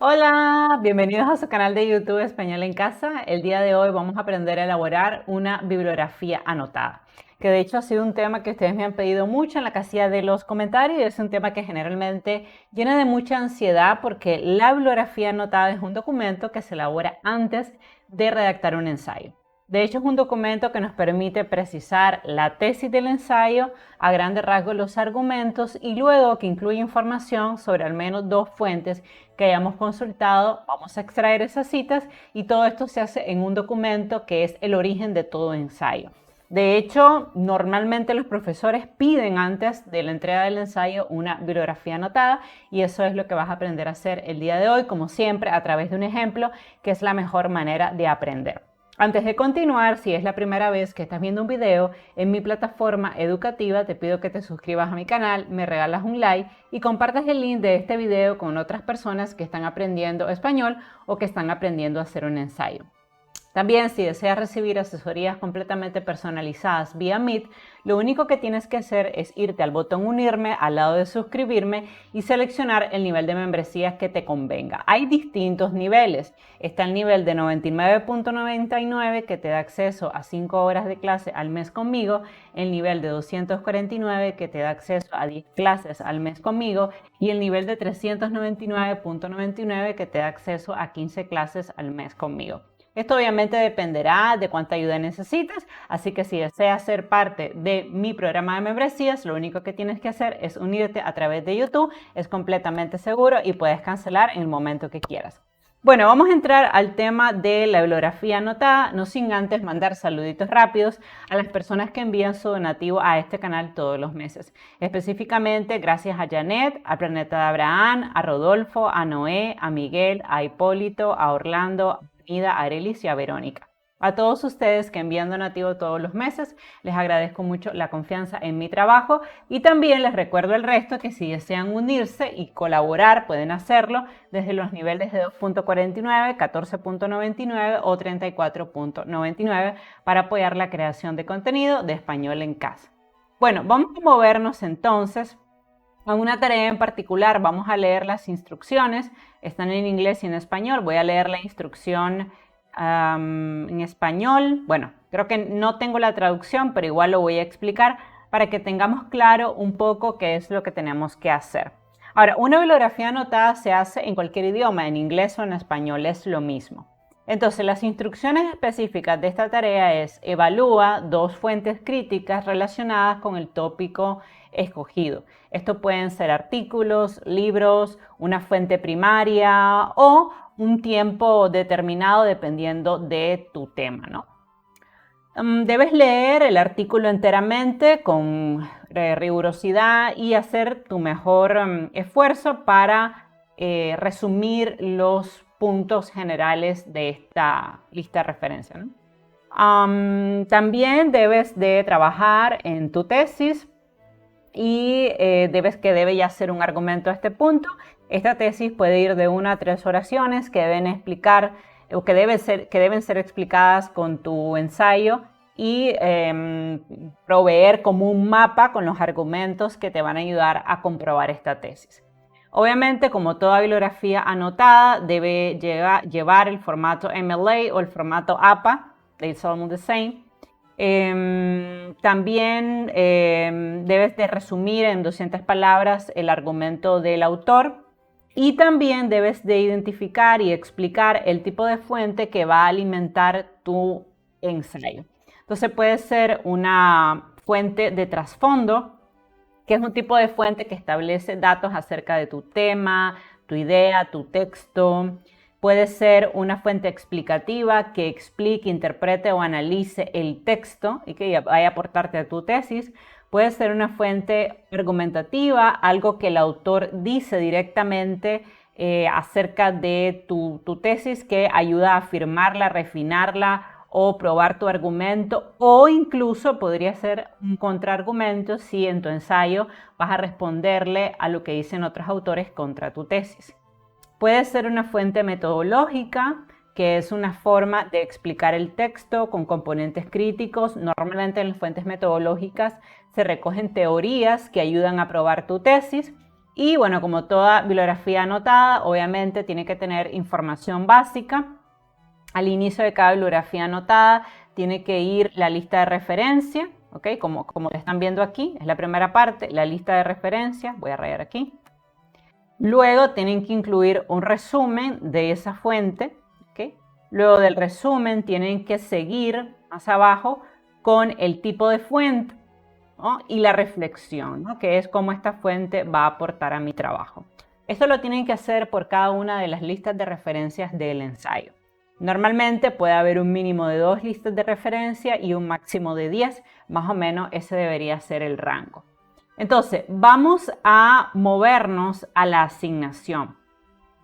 Hola, bienvenidos a su canal de YouTube Español en Casa. El día de hoy vamos a aprender a elaborar una bibliografía anotada, que de hecho ha sido un tema que ustedes me han pedido mucho en la casilla de los comentarios y es un tema que generalmente llena de mucha ansiedad porque la bibliografía anotada es un documento que se elabora antes de redactar un ensayo. De hecho, es un documento que nos permite precisar la tesis del ensayo, a grandes rasgos los argumentos y luego que incluye información sobre al menos dos fuentes que hayamos consultado, vamos a extraer esas citas y todo esto se hace en un documento que es el origen de todo ensayo. De hecho, normalmente los profesores piden antes de la entrega del ensayo una bibliografía anotada y eso es lo que vas a aprender a hacer el día de hoy, como siempre, a través de un ejemplo, que es la mejor manera de aprender. Antes de continuar, si es la primera vez que estás viendo un video en mi plataforma educativa, te pido que te suscribas a mi canal, me regalas un like y compartas el link de este video con otras personas que están aprendiendo español o que están aprendiendo a hacer un ensayo. También, si deseas recibir asesorías completamente personalizadas vía Meet, lo único que tienes que hacer es irte al botón unirme al lado de suscribirme y seleccionar el nivel de membresías que te convenga. Hay distintos niveles. Está el nivel de 99.99 que te da acceso a 5 horas de clase al mes conmigo, el nivel de 249 que te da acceso a 10 clases al mes conmigo y el nivel de 399.99 que te da acceso a 15 clases al mes conmigo. Esto obviamente dependerá de cuánta ayuda necesites, así que si deseas ser parte de mi programa de membresías, lo único que tienes que hacer es unirte a través de YouTube, es completamente seguro y puedes cancelar en el momento que quieras. Bueno, vamos a entrar al tema de la bibliografía anotada, no sin antes mandar saluditos rápidos a las personas que envían su donativo a este canal todos los meses. Específicamente, gracias a Janet, a Planeta de Abraham, a Rodolfo, a Noé, a Miguel, a Hipólito, a Orlando, a Arelis y a Verónica. A todos ustedes que envían donativo todos los meses, les agradezco mucho la confianza en mi trabajo y también les recuerdo al resto que si desean unirse y colaborar pueden hacerlo desde los niveles de 2.49, 14.99 o 34.99 para apoyar la creación de contenido de español en casa. Bueno, vamos a movernos entonces a una tarea en particular. Vamos a leer las instrucciones, están en inglés y en español. Voy a leer la instrucción en español. Bueno, creo que no tengo la traducción, pero igual lo voy a explicar para que tengamos claro un poco qué es lo que tenemos que hacer. Ahora, una bibliografía anotada se hace en cualquier idioma, en inglés o en español, es lo mismo. Entonces, las instrucciones específicas de esta tarea es: evalúa dos fuentes críticas relacionadas con el tópico escogido. Esto pueden ser artículos, libros, una fuente primaria o un tiempo determinado dependiendo de tu tema, ¿no? Debes leer el artículo enteramente con rigurosidad y hacer tu mejor esfuerzo para resumir los puntos generales de esta lista de referencia, ¿no? También debes de trabajar en tu tesis y debe ya ser un argumento a este punto. Esta tesis puede ir de 1 a 3 oraciones que deben explicar o que deben ser explicadas con tu ensayo y proveer como un mapa con los argumentos que te van a ayudar a comprobar esta tesis. Obviamente, como toda bibliografía anotada, debe llevar el formato MLA o el formato APA, it's almost the same. También debes de resumir en 200 palabras el argumento del autor y también debes de identificar y explicar el tipo de fuente que va a alimentar tu ensayo. Entonces puede ser una fuente de trasfondo, que es un tipo de fuente que establece datos acerca de tu tema, tu idea, tu texto. Puede ser una fuente explicativa que explique, interprete o analice el texto y que vaya a aportarte a tu tesis. Puede ser una fuente argumentativa, algo que el autor dice directamente acerca de tu tesis que ayuda a afirmarla, refinarla o probar tu argumento, o incluso podría ser un contraargumento si en tu ensayo vas a responderle a lo que dicen otros autores contra tu tesis. Puede ser una fuente metodológica que es una forma de explicar el texto con componentes críticos. Normalmente en las fuentes metodológicas se recogen teorías que ayudan a probar tu tesis. Y bueno, como toda bibliografía anotada, obviamente tiene que tener información básica. Al inicio de cada bibliografía anotada tiene que ir la lista de referencia, ¿ok? Como lo están viendo aquí, es la primera parte, la lista de referencia. Voy a rayar aquí. Luego tienen que incluir un resumen de esa fuente, ¿ok? Luego del resumen tienen que seguir más abajo con el tipo de fuente, ¿no? Y la reflexión, ¿no? Que es cómo esta fuente va a aportar a mi trabajo. Esto lo tienen que hacer por cada una de las listas de referencias del ensayo. Normalmente puede haber un mínimo de 2 listas de referencia y un máximo de 10, más o menos ese debería ser el rango. Entonces, vamos a movernos a la asignación.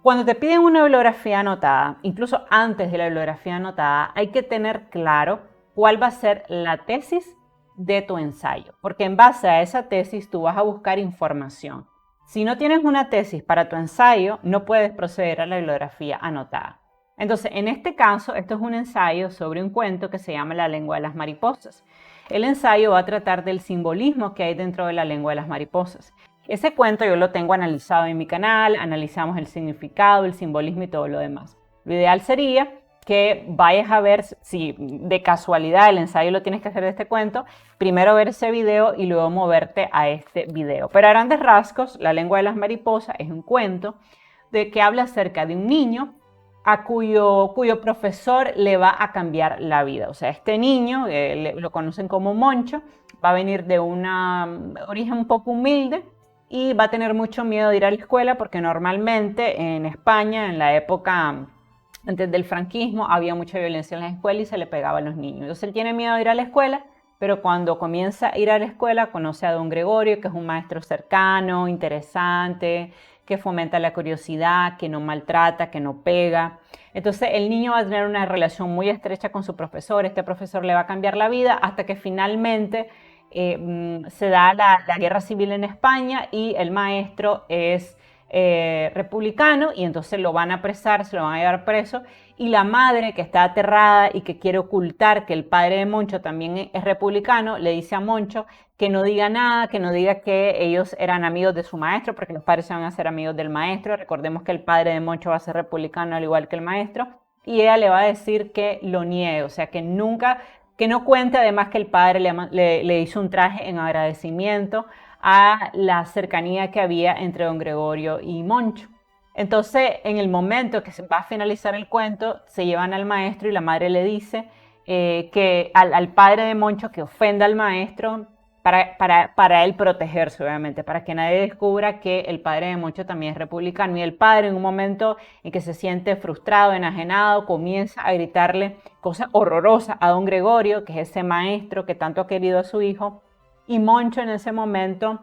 Cuando te piden una bibliografía anotada, incluso antes de la bibliografía anotada, hay que tener claro cuál va a ser la tesis de tu ensayo, porque en base a esa tesis tú vas a buscar información. Si no tienes una tesis para tu ensayo, no puedes proceder a la bibliografía anotada. Entonces, en este caso, esto es un ensayo sobre un cuento que se llama La lengua de las mariposas. El ensayo va a tratar del simbolismo que hay dentro de la lengua de las mariposas. Ese cuento yo lo tengo analizado en mi canal, analizamos el significado, el simbolismo y todo lo demás. Lo ideal sería que vayas a ver, si de casualidad el ensayo lo tienes que hacer de este cuento, primero ver ese video y luego moverte a este video. Pero a grandes rasgos, La lengua de las mariposas es un cuento que habla acerca de un niño a cuyo profesor le va a cambiar la vida. O sea, este niño, lo conocen como Moncho, va a venir de un origen un poco humilde y va a tener mucho miedo de ir a la escuela porque normalmente en España, en la época antes del franquismo, había mucha violencia en las escuelas y se le pegaba a los niños. Entonces él tiene miedo de ir a la escuela, pero cuando comienza a ir a la escuela conoce a don Gregorio, que es un maestro cercano, interesante, que fomenta la curiosidad, que no maltrata, que no pega. Entonces el niño va a tener una relación muy estrecha con su profesor, este profesor le va a cambiar la vida hasta que finalmente se da la guerra civil en España y el maestro es republicano y entonces lo van a apresar, se lo van a llevar preso y la madre, que está aterrada y que quiere ocultar que el padre de Moncho también es republicano, le dice a Moncho que no diga nada, que no diga que ellos eran amigos de su maestro, porque los padres se van a hacer amigos del maestro. Recordemos que el padre de Moncho va a ser republicano al igual que el maestro, y ella le va a decir que lo niegue, o sea, que nunca, que no cuente además que el padre le hizo un traje en agradecimiento a la cercanía que había entre don Gregorio y Moncho. Entonces, en el momento que se va a finalizar el cuento, se llevan al maestro y la madre le dice que al padre de Moncho que ofenda al maestro para él protegerse, obviamente, para que nadie descubra que el padre de Moncho también es republicano. Y el padre, en un momento en que se siente frustrado, enajenado, comienza a gritarle cosas horrorosas a don Gregorio, que es ese maestro que tanto ha querido a su hijo. Y Moncho en ese momento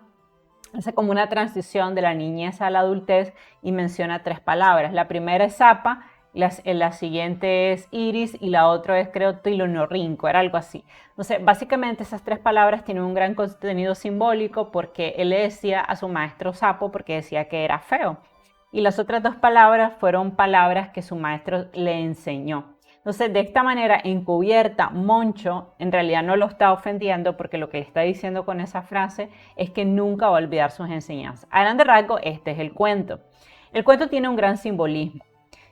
hace como una transición de la niñez a la adultez y menciona 3 palabras. La primera es zapa, la siguiente es iris y la otra es, creo, tilonorrinco, era algo así. Entonces, básicamente esas 3 palabras tienen un gran contenido simbólico porque él le decía a su maestro sapo porque decía que era feo. Y las otras 2 palabras fueron palabras que su maestro le enseñó. Entonces, de esta manera encubierta, Moncho en realidad no lo está ofendiendo porque lo que le está diciendo con esa frase es que nunca va a olvidar sus enseñanzas. A grande rasgo, este es el cuento. El cuento tiene un gran simbolismo.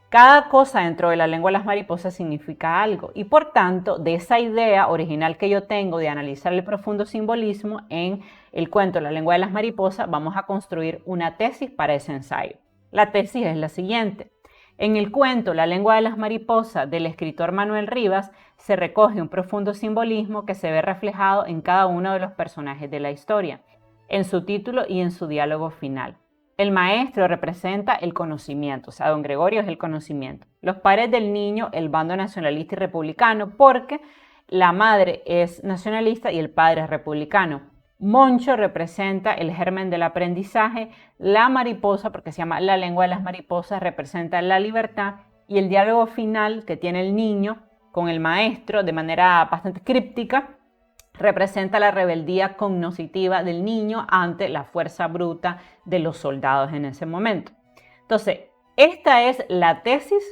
Cada cosa dentro de la lengua de las mariposas significa algo y por tanto, de esa idea original que yo tengo de analizar el profundo simbolismo en el cuento La lengua de las mariposas, vamos a construir una tesis para ese ensayo. La tesis es la siguiente. En el cuento La lengua de las mariposas del escritor Manuel Rivas se recoge un profundo simbolismo que se ve reflejado en cada uno de los personajes de la historia, en su título y en su diálogo final. El maestro representa el conocimiento, o sea, don Gregorio es el conocimiento. Los padres del niño, el bando nacionalista y republicano, porque la madre es nacionalista y el padre es republicano. Moncho representa el germen del aprendizaje, la mariposa, porque se llama La lengua de las mariposas, representa la libertad y el diálogo final que tiene el niño con el maestro de manera bastante críptica representa la rebeldía cognoscitiva del niño ante la fuerza bruta de los soldados en ese momento. Entonces, esta es la tesis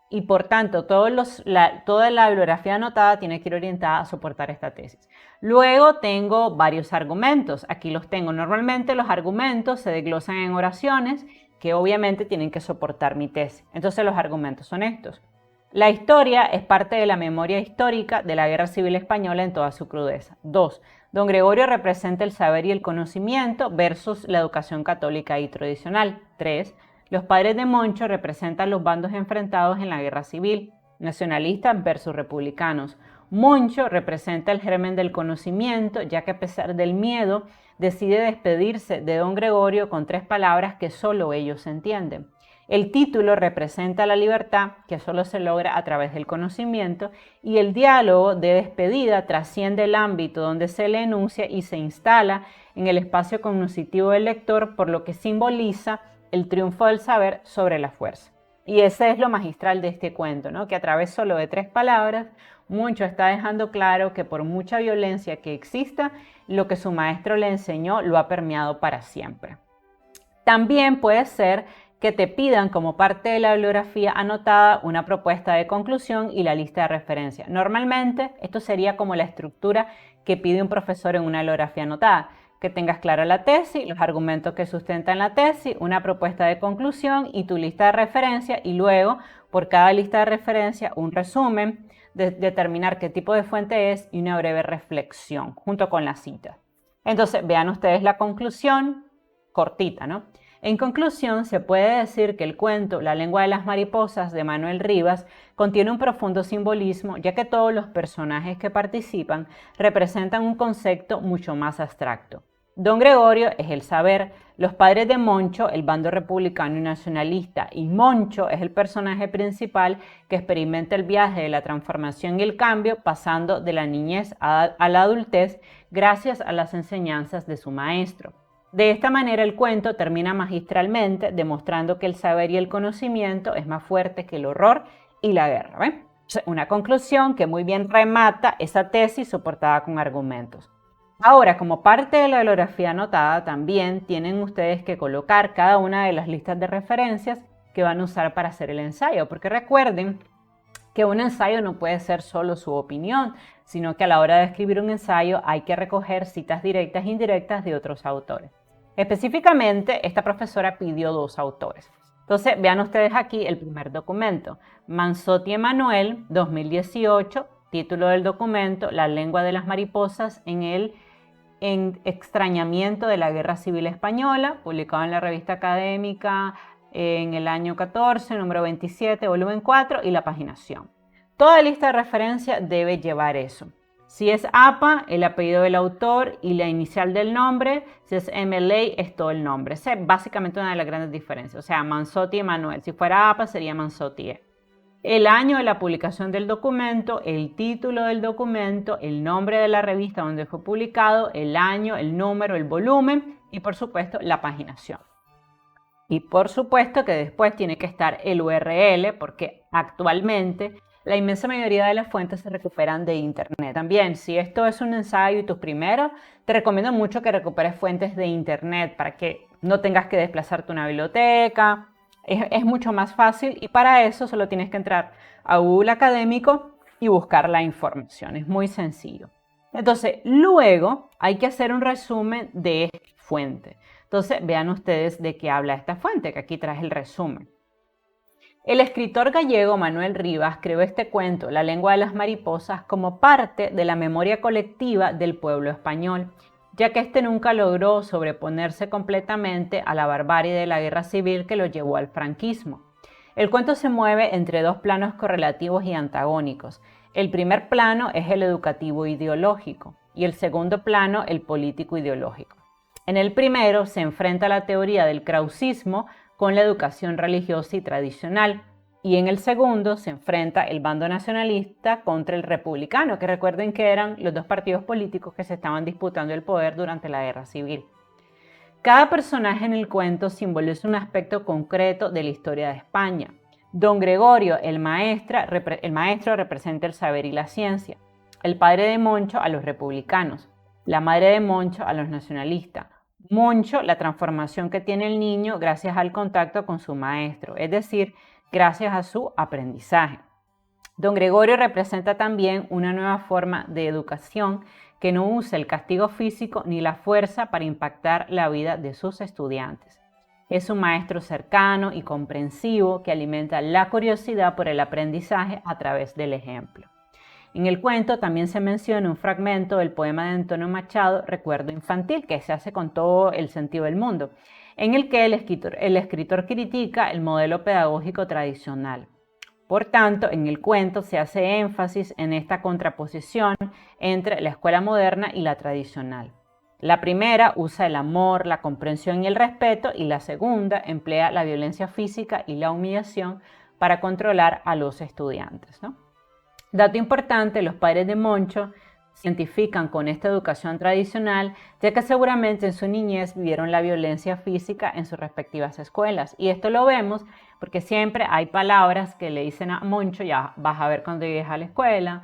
y por tanto toda la bibliografía anotada tiene que ir orientada a soportar esta tesis. Luego tengo varios argumentos, aquí los tengo. Normalmente los argumentos se desglosan en oraciones que obviamente tienen que soportar mi tesis. Entonces los argumentos son estos. La historia es parte de la memoria histórica de la Guerra Civil Española en toda su crudeza. 2. Don Gregorio representa el saber y el conocimiento versus la educación católica y tradicional. 3. Los padres de Moncho representan los bandos enfrentados en la Guerra Civil, nacionalistas versus republicanos. Moncho representa el germen del conocimiento, ya que a pesar del miedo, decide despedirse de don Gregorio con 3 palabras que solo ellos entienden. El título representa la libertad, que solo se logra a través del conocimiento, y el diálogo de despedida trasciende el ámbito donde se le enuncia y se instala en el espacio cognitivo del lector, por lo que simboliza el triunfo del saber sobre la fuerza. Y ese es lo magistral de este cuento, ¿no? Que a través solo de 3 palabras, Moncho está dejando claro que por mucha violencia que exista, lo que su maestro le enseñó lo ha permeado para siempre. También puede ser que te pidan como parte de la bibliografía anotada una propuesta de conclusión y la lista de referencia. Normalmente esto sería como la estructura que pide un profesor en una bibliografía anotada, que tengas clara la tesis, los argumentos que sustentan la tesis, una propuesta de conclusión y tu lista de referencia, y luego por cada lista de referencia un resumen, determinar qué tipo de fuente es y una breve reflexión junto con la cita. Entonces vean ustedes la conclusión cortita, ¿no? En conclusión, se puede decir que el cuento La lengua de las mariposas de Manuel Rivas contiene un profundo simbolismo, ya que todos los personajes que participan representan un concepto mucho más abstracto. Don Gregorio es el saber, los padres de Moncho, el bando republicano y nacionalista, y Moncho es el personaje principal que experimenta el viaje de la transformación y el cambio, pasando de la niñez a la adultez gracias a las enseñanzas de su maestro. De esta manera el cuento termina magistralmente, demostrando que el saber y el conocimiento es más fuerte que el horror y la guerra. ¿Ven? Una conclusión que muy bien remata esa tesis soportada con argumentos. Ahora, como parte de la bibliografía anotada, también tienen ustedes que colocar cada una de las listas de referencias que van a usar para hacer el ensayo, porque recuerden que un ensayo no puede ser solo su opinión, sino que a la hora de escribir un ensayo hay que recoger citas directas e indirectas de otros autores. Específicamente, esta profesora pidió 2 autores. Entonces, vean ustedes aquí el primer documento. Manzotti Emanuel, 2018, título del documento, La lengua de las mariposas en extrañamiento de la Guerra Civil Española, publicado en la revista académica en el año 14, número 27, volumen 4, y la paginación. Toda lista de referencia debe llevar eso. Si es APA, el apellido del autor y la inicial del nombre. Si es MLA, es todo el nombre. Esa es básicamente una de las grandes diferencias. O sea, Manzotti Emanuel. Si fuera APA, sería Manzotti E. El año de la publicación del documento, el título del documento, el nombre de la revista donde fue publicado, el año, el número, el volumen y, por supuesto, la paginación. Y, por supuesto, que después tiene que estar el URL, porque actualmente la inmensa mayoría de las fuentes se recuperan de internet. También, si esto es un ensayo y tus primeros, te recomiendo mucho que recuperes fuentes de internet para que no tengas que desplazarte a una biblioteca. Es mucho más fácil y para eso solo tienes que entrar a Google Académico y buscar la información. Es muy sencillo. Entonces, luego hay que hacer un resumen de esta fuente. Entonces, vean ustedes de qué habla esta fuente, que aquí trae el resumen. El escritor gallego Manuel Rivas creó este cuento, La lengua de las mariposas, como parte de la memoria colectiva del pueblo español, ya que este nunca logró sobreponerse completamente a la barbarie de la guerra civil que lo llevó al franquismo. El cuento se mueve entre 2 planos correlativos y antagónicos. El primer plano es el educativo ideológico y el segundo plano el político ideológico. En el primero se enfrenta la teoría del krausismo con la educación religiosa y tradicional, y en el segundo se enfrenta el bando nacionalista contra el republicano, que recuerden que eran los 2 partidos políticos que se estaban disputando el poder durante la guerra civil. Cada personaje en el cuento simboliza un aspecto concreto de la historia de España. Don Gregorio, el maestro, representa el saber y la ciencia. El padre de Moncho a los republicanos. La madre de Moncho a los nacionalistas. Moncho, la transformación que tiene el niño gracias al contacto con su maestro, es decir, gracias a su aprendizaje. Don Gregorio representa también una nueva forma de educación que no usa el castigo físico ni la fuerza para impactar la vida de sus estudiantes. Es un maestro cercano y comprensivo que alimenta la curiosidad por el aprendizaje a través del ejemplo. En el cuento también se menciona un fragmento del poema de Antonio Machado, Recuerdo infantil, que se hace con todo el sentido del mundo, en el que el escritor critica el modelo pedagógico tradicional. Por tanto, en el cuento se hace énfasis en esta contraposición entre la escuela moderna y la tradicional. La primera usa el amor, la comprensión y el respeto, y la segunda emplea la violencia física y la humillación para controlar a los estudiantes, ¿no? Dato importante, los padres de Moncho se identifican con esta educación tradicional, ya que seguramente en su niñez vivieron la violencia física en sus respectivas escuelas. Y esto lo vemos porque siempre hay palabras que le dicen a Moncho: ya vas a ver cuando llegues a la escuela,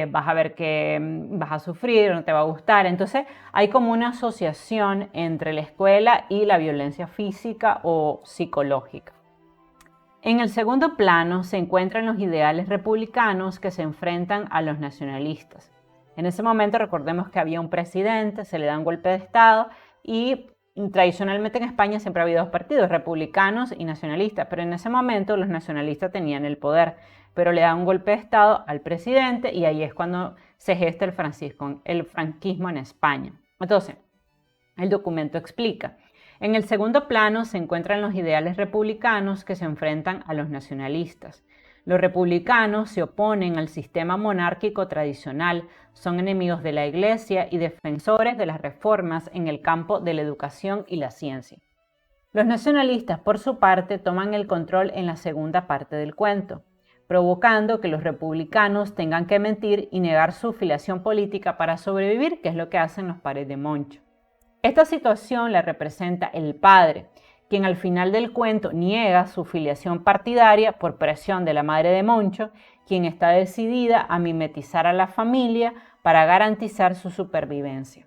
vas a ver que vas a sufrir, no te va a gustar. Entonces hay como una asociación entre la escuela y la violencia física o psicológica. En el segundo plano se encuentran los ideales republicanos que se enfrentan a los nacionalistas. En ese momento recordemos que había un presidente, se le da un golpe de Estado y tradicionalmente en España siempre ha habido dos partidos, republicanos y nacionalistas, pero en ese momento los nacionalistas tenían el poder, pero le dan un golpe de Estado al presidente y ahí es cuando se gesta el franquismo en España. Entonces, el documento explica: en el segundo plano se encuentran los ideales republicanos que se enfrentan a los nacionalistas. Los republicanos se oponen al sistema monárquico tradicional, son enemigos de la Iglesia y defensores de las reformas en el campo de la educación y la ciencia. Los nacionalistas, por su parte, toman el control en la segunda parte del cuento, provocando que los republicanos tengan que mentir y negar su filiación política para sobrevivir, que es lo que hacen los padres de Moncho. Esta situación la representa el padre, quien al final del cuento niega su filiación partidaria por presión de la madre de Moncho, quien está decidida a mimetizar a la familia para garantizar su supervivencia.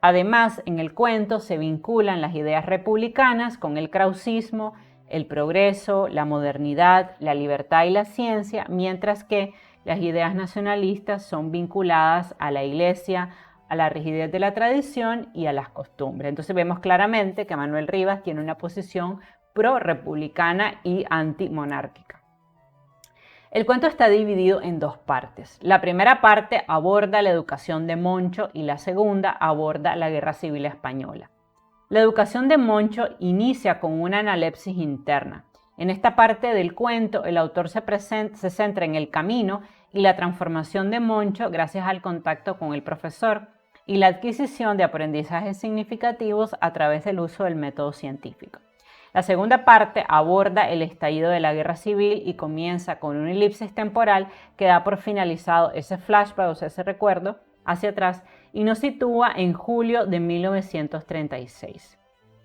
Además, en el cuento se vinculan las ideas republicanas con el krausismo, el progreso, la modernidad, la libertad y la ciencia, mientras que las ideas nacionalistas son vinculadas a la Iglesia, a la rigidez de la tradición y a las costumbres. Entonces vemos claramente que Manuel Rivas tiene una posición pro-republicana y antimonárquica. El cuento está dividido en dos partes. La primera parte aborda la educación de Moncho y la segunda aborda la Guerra Civil Española. La educación de Moncho inicia con una analepsis interna. En esta parte del cuento, el autor se centra en el camino y la transformación de Moncho gracias al contacto con el profesor y la adquisición de aprendizajes significativos a través del uso del método científico. La segunda parte aborda el estallido de la guerra civil y comienza con una elipsis temporal que da por finalizado ese flashback, o sea, ese recuerdo hacia atrás, y nos sitúa en julio de 1936.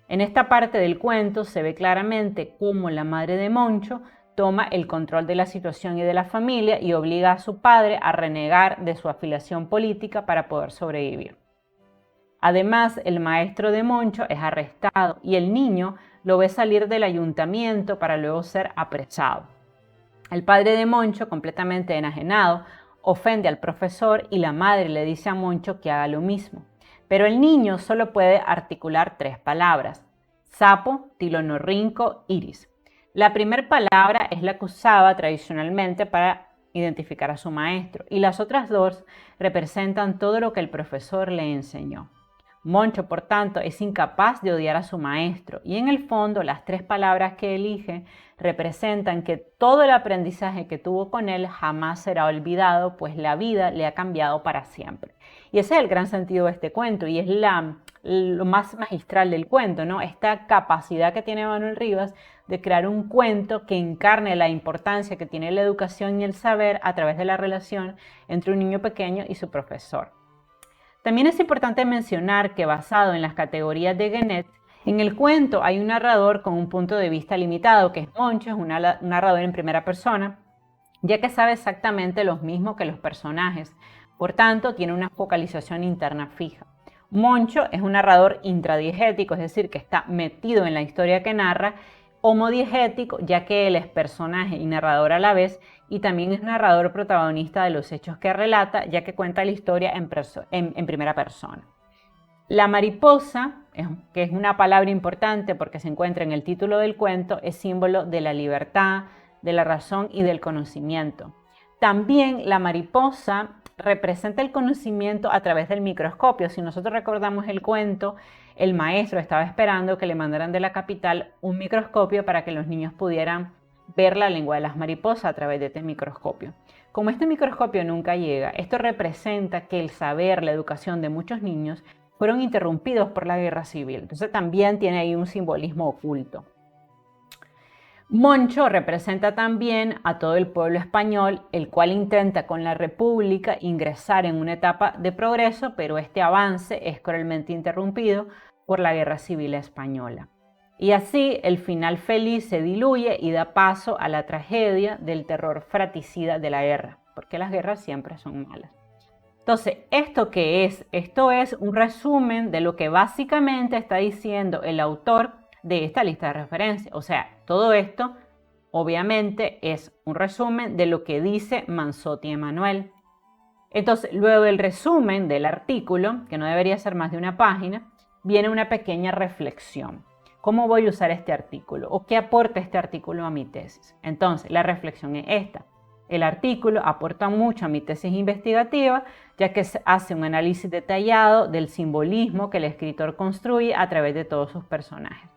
En esta parte del cuento se ve claramente cómo la madre de Moncho toma el control de la situación y de la familia y obliga a su padre a renegar de su afiliación política para poder sobrevivir. Además, el maestro de Moncho es arrestado y el niño lo ve salir del ayuntamiento para luego ser apresado. El padre de Moncho, completamente enajenado, ofende al profesor y la madre le dice a Moncho que haga lo mismo. Pero el niño solo puede articular 3 palabras: sapo, tilonorrinco, iris. La primera palabra es la que usaba tradicionalmente para identificar a su maestro y las otras 2 representan todo lo que el profesor le enseñó. Moncho, por tanto, es incapaz de odiar a su maestro y en el fondo las 3 palabras que elige representan que todo el aprendizaje que tuvo con él jamás será olvidado, pues la vida le ha cambiado para siempre. Y ese es el gran sentido de este cuento y es lo más magistral del cuento, ¿no? Esta capacidad que tiene Manuel Rivas de crear un cuento que encarne la importancia que tiene la educación y el saber a través de la relación entre un niño pequeño y su profesor. También es importante mencionar que, basado en las categorías de Genet, en el cuento hay un narrador con un punto de vista limitado, que es Moncho, es un narrador en primera persona, ya que sabe exactamente lo mismo que los personajes. Por tanto, tiene una focalización interna fija. Moncho es un narrador intradiegético, es decir, que está metido en la historia que narra, homodiegético, ya que él es personaje y narrador a la vez, y también es narrador protagonista de los hechos que relata, ya que cuenta la historia en primera persona. La mariposa, que es una palabra importante porque se encuentra en el título del cuento, es símbolo de la libertad, de la razón y del conocimiento. También la mariposa representa el conocimiento a través del microscopio. Si nosotros recordamos el cuento, el maestro estaba esperando que le mandaran de la capital un microscopio para que los niños pudieran ver la lengua de las mariposas a través de este microscopio. Como este microscopio nunca llega, esto representa que el saber, la educación de muchos niños fueron interrumpidos por la guerra civil. Entonces también tiene ahí un simbolismo oculto. Moncho representa también a todo el pueblo español, el cual intenta con la República ingresar en una etapa de progreso, pero este avance es cruelmente interrumpido por la Guerra Civil Española. Y así el final feliz se diluye y da paso a la tragedia del terror fratricida de la guerra, porque las guerras siempre son malas. Entonces, ¿esto qué es? Esto es un resumen de lo que básicamente está diciendo el autor de esta lista de referencias. O sea, todo esto obviamente es un resumen de lo que dice Manzotti Emanuel. Entonces, luego del resumen del artículo, que no debería ser más de una página, viene una pequeña reflexión. ¿Cómo voy a usar este artículo? ¿O qué aporta este artículo a mi tesis? Entonces, la reflexión es esta. El artículo aporta mucho a mi tesis investigativa, ya que hace un análisis detallado del simbolismo que el escritor construye a través de todos sus personajes.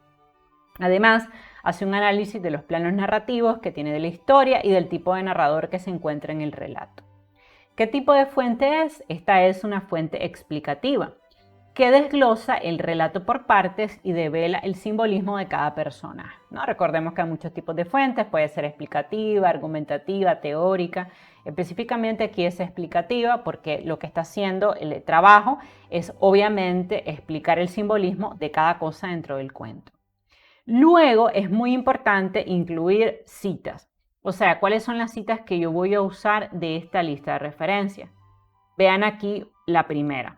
Además, hace un análisis de los planos narrativos que tiene de la historia y del tipo de narrador que se encuentra en el relato. ¿Qué tipo de fuente es? Esta es una fuente explicativa, que desglosa el relato por partes y devela el simbolismo de cada personaje, ¿no? Recordemos que hay muchos tipos de fuentes, puede ser explicativa, argumentativa, teórica. Específicamente aquí es explicativa porque lo que está haciendo el trabajo es obviamente explicar el simbolismo de cada cosa dentro del cuento. Luego es muy importante incluir citas, o sea, ¿cuáles son las citas que yo voy a usar de esta lista de referencias? Vean aquí la primera.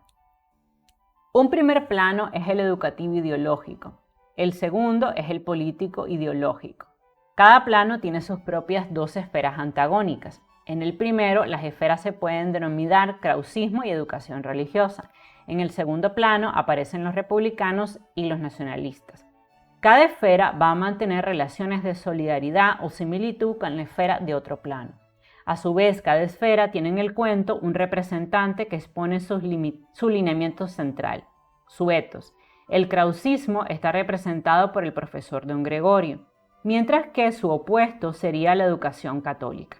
Un primer plano es el educativo ideológico, el segundo es el político ideológico. Cada plano tiene sus propias dos esferas antagónicas. En el primero, las esferas se pueden denominar krausismo y educación religiosa. En el segundo plano aparecen los republicanos y los nacionalistas. Cada esfera va a mantener relaciones de solidaridad o similitud con la esfera de otro plano. A su vez, cada esfera tiene en el cuento un representante que expone su lineamiento central, su ethos. El krausismo está representado por el profesor don Gregorio, mientras que su opuesto sería la educación católica.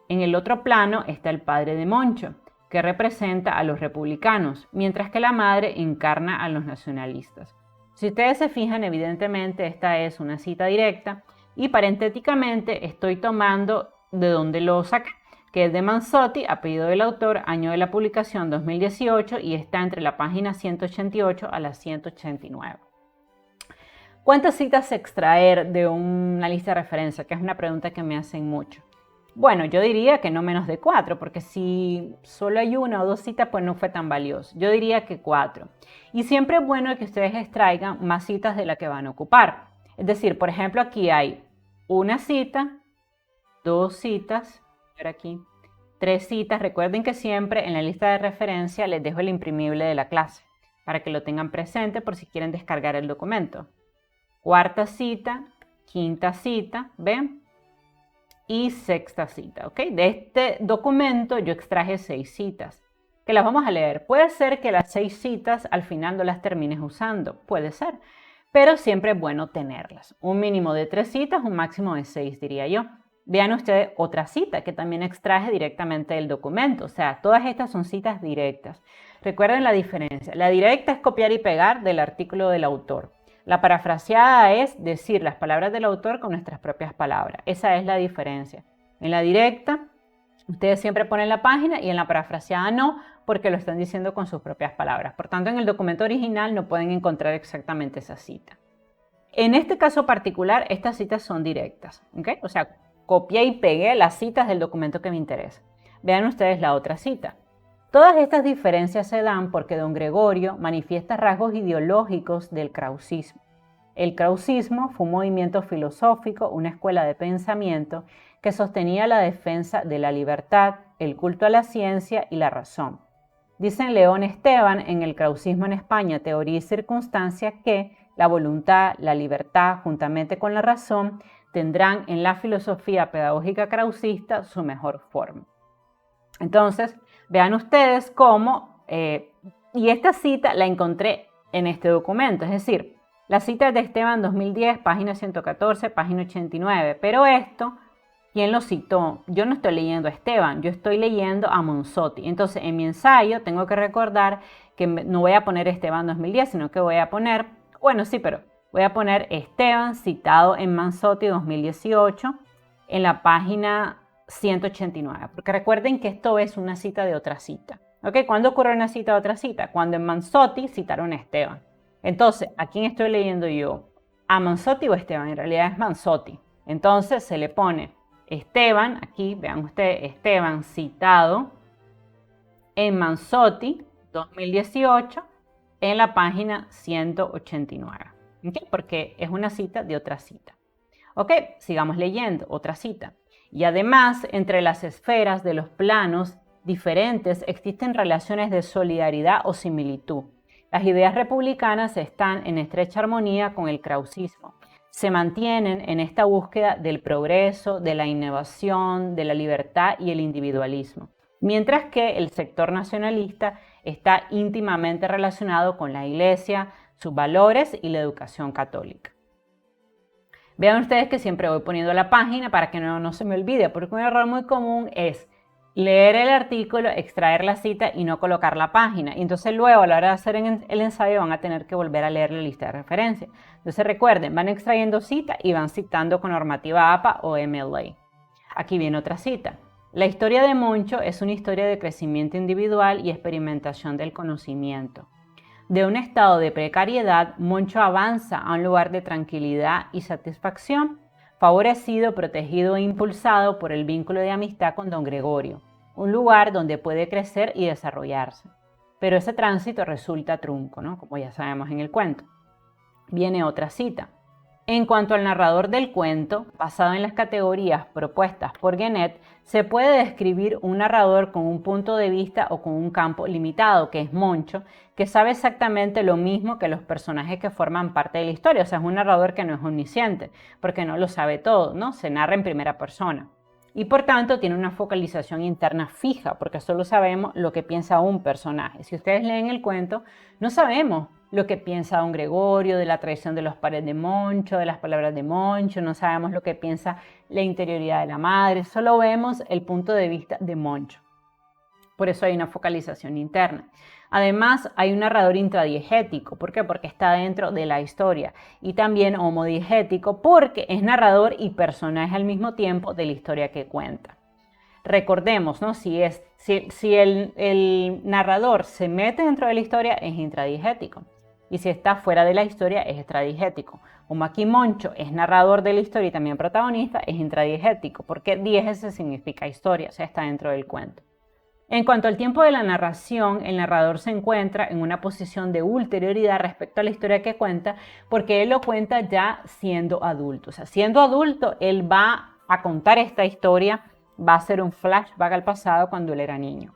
En el otro plano está el padre de Moncho, que representa a los republicanos, mientras que la madre encarna a los nacionalistas. Si ustedes se fijan, evidentemente esta es una cita directa y parentéticamente estoy tomando de donde lo saqué, que es de Manzotti, apellido del autor, año de la publicación 2018 y está entre la página 188 a la 189. ¿Cuántas citas extraer de una lista de referencia? Que es una pregunta que me hacen mucho. Bueno, yo diría que no menos de 4, porque si solo hay una o dos citas, pues no fue tan valioso. Yo diría que 4. Y siempre es bueno que ustedes extraigan más citas de la que van a ocupar. Es decir, por ejemplo, aquí hay una cita, 2 citas, aquí, 3 citas. Recuerden que siempre en la lista de referencia les dejo el imprimible de la clase para que lo tengan presente por si quieren descargar el documento. 4ª cita, 5ª cita, ¿ven? Y 6ª cita, ¿ok? De este documento yo extraje 6 citas, que las vamos a leer. Puede ser que las 6 citas al final no las termines usando, puede ser, pero siempre es bueno tenerlas. Un mínimo de 3 citas, un máximo de 6, diría yo. Vean ustedes otra cita que también extraje directamente del documento. O sea, todas estas son citas directas. Recuerden la diferencia. La directa es copiar y pegar del artículo del autor. La parafraseada es decir las palabras del autor con nuestras propias palabras. Esa es la diferencia. En la directa, ustedes siempre ponen la página y en la parafraseada no, porque lo están diciendo con sus propias palabras. Por tanto, en el documento original no pueden encontrar exactamente esa cita. En este caso particular, estas citas son directas, ¿ok? O sea, copié y pegué las citas del documento que me interesa. Vean ustedes la otra cita. Todas estas diferencias se dan porque don Gregorio manifiesta rasgos ideológicos del krausismo. El krausismo fue un movimiento filosófico, una escuela de pensamiento que sostenía la defensa de la libertad, el culto a la ciencia y la razón. Dicen León Esteban en El krausismo en España, teoría y circunstancia, que la voluntad, la libertad, juntamente con la razón, tendrán en la filosofía pedagógica krausista su mejor forma. Entonces, vean ustedes cómo, y esta cita la encontré en este documento, es decir, la cita es de Esteban 2010, página 114, página 89, pero esto, ¿quién lo citó? Yo no estoy leyendo a Esteban, yo estoy leyendo a Manzotti. Entonces, en mi ensayo tengo que recordar que no voy a poner Esteban 2010, sino que voy a poner, bueno, sí, pero voy a poner Esteban citado en Manzotti 2018 en la página 189, porque recuerden que esto es una cita de otra cita. ¿Ok? ¿Cuándo ocurre una cita de otra cita? Cuando en Manzotti citaron a Esteban. Entonces, ¿a quién estoy leyendo yo? ¿A Manzotti o Esteban? En realidad es Manzotti. Entonces se le pone Esteban, aquí vean ustedes, Esteban citado en Manzotti 2018 en la página 189. ¿Okay? Porque es una cita de otra cita. Ok, sigamos leyendo, otra cita. Y además, entre las esferas de los planos diferentes existen relaciones de solidaridad o similitud. Las ideas republicanas están en estrecha armonía con el krausismo. Se mantienen en esta búsqueda del progreso, de la innovación, de la libertad y el individualismo, mientras que el sector nacionalista está íntimamente relacionado con la Iglesia, sus valores y la educación católica. Vean ustedes que siempre voy poniendo la página para que no se me olvide, porque un error muy común es leer el artículo, extraer la cita y no colocar la página. Y entonces luego a la hora de hacer el ensayo van a tener que volver a leer la lista de referencia. Entonces recuerden, van extrayendo cita y van citando con normativa APA o MLA. Aquí viene otra cita. La historia de Moncho es una historia de crecimiento individual y experimentación del conocimiento. De un estado de precariedad, Moncho avanza a un lugar de tranquilidad y satisfacción, favorecido, protegido e impulsado por el vínculo de amistad con don Gregorio, un lugar donde puede crecer y desarrollarse. Pero ese tránsito resulta trunco, ¿no? Como ya sabemos en el cuento. Viene otra cita. En cuanto al narrador del cuento, basado en las categorías propuestas por Genet, se puede describir un narrador con un punto de vista o con un campo limitado, que es Moncho, que sabe exactamente lo mismo que los personajes que forman parte de la historia. O sea, es un narrador que no es omnisciente, porque no lo sabe todo, ¿no? Se narra en primera persona. Y por tanto tiene una focalización interna fija, porque solo sabemos lo que piensa un personaje. Si ustedes leen el cuento, no sabemos lo que piensa don Gregorio, de la traición de los padres de Moncho, de las palabras de Moncho, no sabemos lo que piensa la interioridad de la madre, solo vemos el punto de vista de Moncho. Por eso hay una focalización interna. Además, hay un narrador intradiegético. ¿Por qué? Porque está dentro de la historia. Y también homodiegético porque es narrador y personaje al mismo tiempo de la historia que cuenta. Recordemos, ¿no? Si el narrador se mete dentro de la historia, es intradiegético. Y si está fuera de la historia, es extradigético. Como aquí Moncho es narrador de la historia y también protagonista, es intradiegético, porque diégese significa historia, o sea, está dentro del cuento. En cuanto al tiempo de la narración, el narrador se encuentra en una posición de ulterioridad respecto a la historia que cuenta, porque él lo cuenta ya siendo adulto. O sea, siendo adulto, él va a contar esta historia, va a hacer un flashback al pasado cuando él era niño.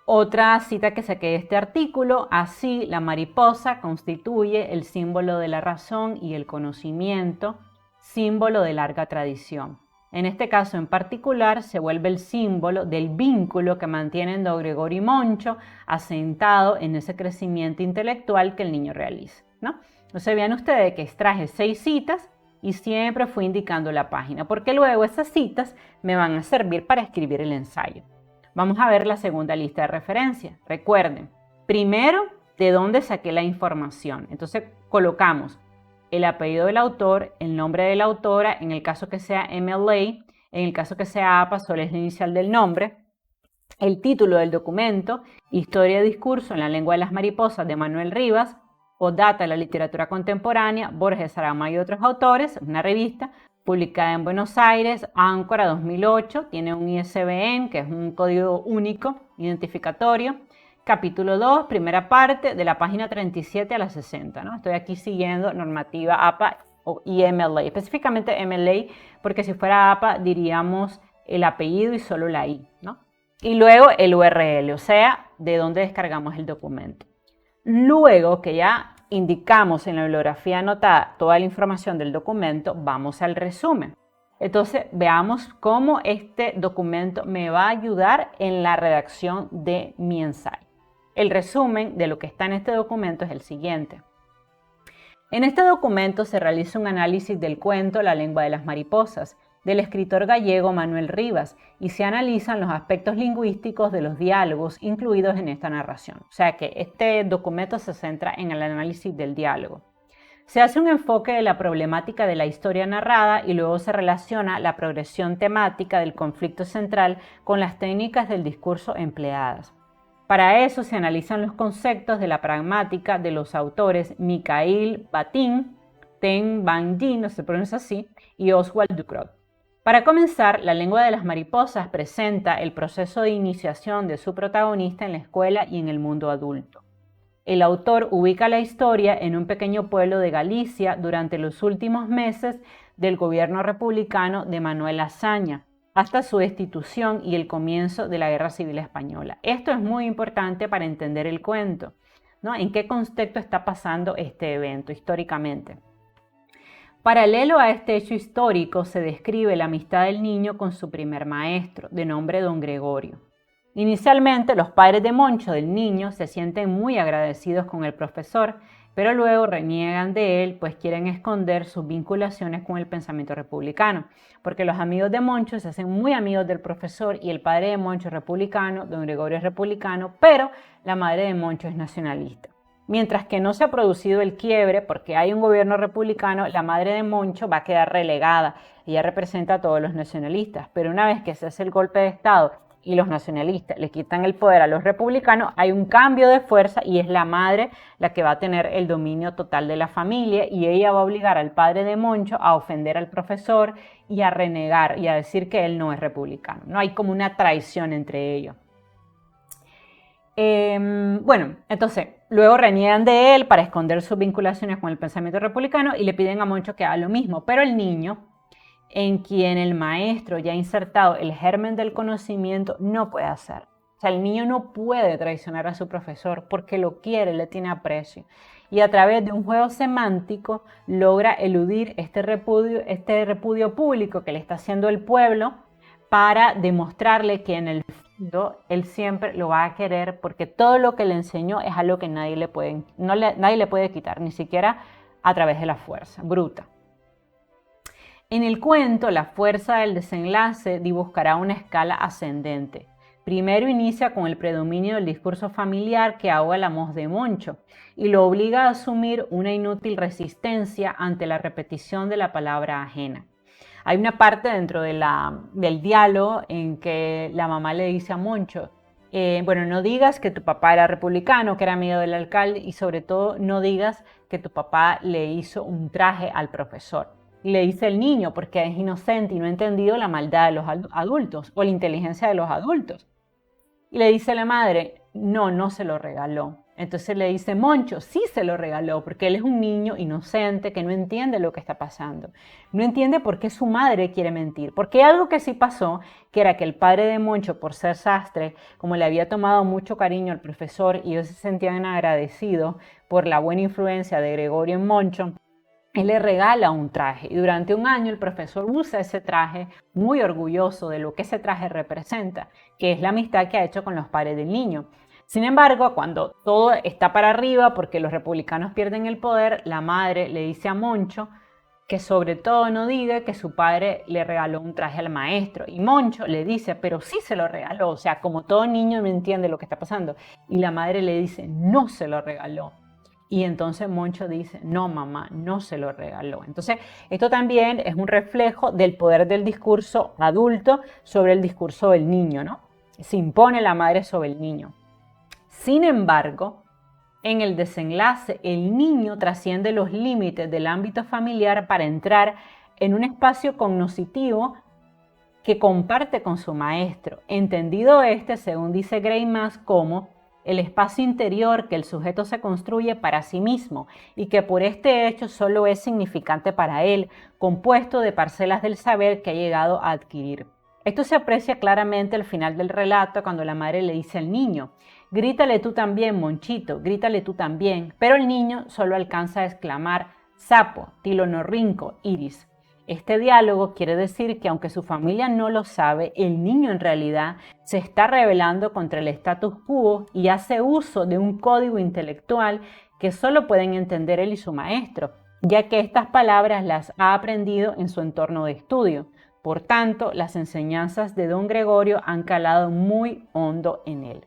Otra cita que saqué de este artículo: así la mariposa constituye el símbolo de la razón y el conocimiento, símbolo de larga tradición. En este caso en particular se vuelve el símbolo del vínculo que mantienen don Gregorio y Moncho, asentado en ese crecimiento intelectual que el niño realiza, ¿no? Entonces vean ustedes que extraje 6 citas y siempre fui indicando la página, porque luego esas citas me van a servir para escribir el ensayo. Vamos a ver la segunda lista de referencia. Recuerden, primero, de dónde saqué la información. Entonces colocamos el apellido del autor, el nombre de la autora, en el caso que sea MLA, en el caso que sea APA, solo es la inicial del nombre, el título del documento, Historia y discurso en la lengua de las mariposas de Manuel Rivas, o Data de la literatura contemporánea, Borges Sarama y otros autores, una revista publicada en Buenos Aires, Áncora 2008, tiene un ISBN, que es un código único identificatorio, capítulo 2, primera parte, de la página 37 a la 60, ¿no? Estoy aquí siguiendo normativa APA y MLA, específicamente MLA, porque si fuera APA diríamos el apellido y solo la I, ¿no? Y luego el URL, o sea, de dónde descargamos el documento. Luego que ya indicamos en la bibliografía anotada toda la información del documento, vamos al resumen. Entonces, veamos cómo este documento me va a ayudar en la redacción de mi ensayo. El resumen de lo que está en este documento es el siguiente. En este documento se realiza un análisis del cuento La lengua de las mariposas, del escritor gallego Manuel Rivas, y se analizan los aspectos lingüísticos de los diálogos incluidos en esta narración. O sea que este documento se centra en el análisis del diálogo. Se hace un enfoque de la problemática de la historia narrada y luego se relaciona la progresión temática del conflicto central con las técnicas del discurso empleadas. Para eso se analizan los conceptos de la pragmática de los autores Mikhail Batin, Ten Van Dien, no se pronuncia así, y Oswald Ducrot. Para comenzar, La lengua de las mariposas presenta el proceso de iniciación de su protagonista en la escuela y en el mundo adulto. El autor ubica la historia en un pequeño pueblo de Galicia durante los últimos meses del gobierno republicano de Manuel Azaña, hasta su destitución y el comienzo de la Guerra Civil Española. Esto es muy importante para entender el cuento, ¿no? ¿En qué contexto está pasando este evento históricamente? Paralelo a este hecho histórico se describe la amistad del niño con su primer maestro, de nombre Don Gregorio. Inicialmente, los padres de Moncho, del niño, se sienten muy agradecidos con el profesor, pero luego reniegan de él, pues quieren esconder sus vinculaciones con el pensamiento republicano, porque los amigos de Moncho se hacen muy amigos del profesor y el padre de Moncho es republicano, Don Gregorio es republicano, pero la madre de Moncho es nacionalista. Mientras que no se ha producido el quiebre porque hay un gobierno republicano, la madre de Moncho va a quedar relegada. Ella representa a todos los nacionalistas, pero una vez que se hace el golpe de Estado y los nacionalistas le quitan el poder a los republicanos, hay un cambio de fuerza y es la madre la que va a tener el dominio total de la familia y ella va a obligar al padre de Moncho a ofender al profesor y a renegar y a decir que él no es republicano. No hay como una traición entre ellos. Bueno, entonces, luego reniegan de él para esconder sus vinculaciones con el pensamiento republicano y le piden a Moncho que haga lo mismo, pero el niño, en quien el maestro ya ha insertado el germen del conocimiento, no puede hacer. O sea, el niño no puede traicionar a su profesor porque lo quiere, le tiene aprecio. Y a través de un juego semántico logra eludir este repudio público que le está haciendo el pueblo para demostrarle que en el fondo él siempre lo va a querer porque todo lo que le enseñó es algo que nadie le puede quitar, ni siquiera a través de la fuerza bruta. En el cuento, la fuerza del desenlace dibujará una escala ascendente. Primero inicia con el predominio del discurso familiar que ahoga la voz de Moncho y lo obliga a asumir una inútil resistencia ante la repetición de la palabra ajena. Hay una parte dentro del diálogo en que la mamá le dice a Moncho, bueno, no digas que tu papá era republicano, que era amigo del alcalde y sobre todo no digas que tu papá le hizo un traje al profesor. Y le dice el niño porque es inocente y no ha entendido la maldad de los adultos o la inteligencia de los adultos. Y le dice la madre, no se lo regaló. Entonces le dice, Moncho, sí se lo regaló, porque él es un niño inocente que no entiende lo que está pasando. No entiende por qué su madre quiere mentir. Porque algo que sí pasó, que era que el padre de Moncho, por ser sastre, como le había tomado mucho cariño al profesor y ellos se sentían agradecidos por la buena influencia de Gregorio en Moncho, él le regala un traje y durante un año el profesor usa ese traje muy orgulloso de lo que ese traje representa, que es la amistad que ha hecho con los padres del niño. Sin embargo, cuando todo está para arriba porque los republicanos pierden el poder, la madre le dice a Moncho que sobre todo no diga que su padre le regaló un traje al maestro. Y Moncho le dice, pero sí se lo regaló, o sea, como todo niño no entiende lo que está pasando. Y la madre le dice, no se lo regaló. Y entonces Moncho dice, no mamá, no se lo regaló. Entonces esto también es un reflejo del poder del discurso adulto sobre el discurso del niño, ¿no? Se impone la madre sobre el niño. Sin embargo, en el desenlace, el niño trasciende los límites del ámbito familiar para entrar en un espacio cognoscitivo que comparte con su maestro, entendido según dice Greimas, como el espacio interior que el sujeto se construye para sí mismo y que por este hecho solo es significante para él, compuesto de parcelas del saber que ha llegado a adquirir. Esto se aprecia claramente al final del relato cuando la madre le dice al niño: grítale tú también, Monchito, grítale tú también, pero el niño solo alcanza a exclamar: sapo, tilonorrinco, iris. Este diálogo quiere decir que aunque su familia no lo sabe, el niño en realidad se está rebelando contra el status quo y hace uso de un código intelectual que solo pueden entender él y su maestro, ya que estas palabras las ha aprendido en su entorno de estudio. Por tanto, las enseñanzas de don Gregorio han calado muy hondo en él.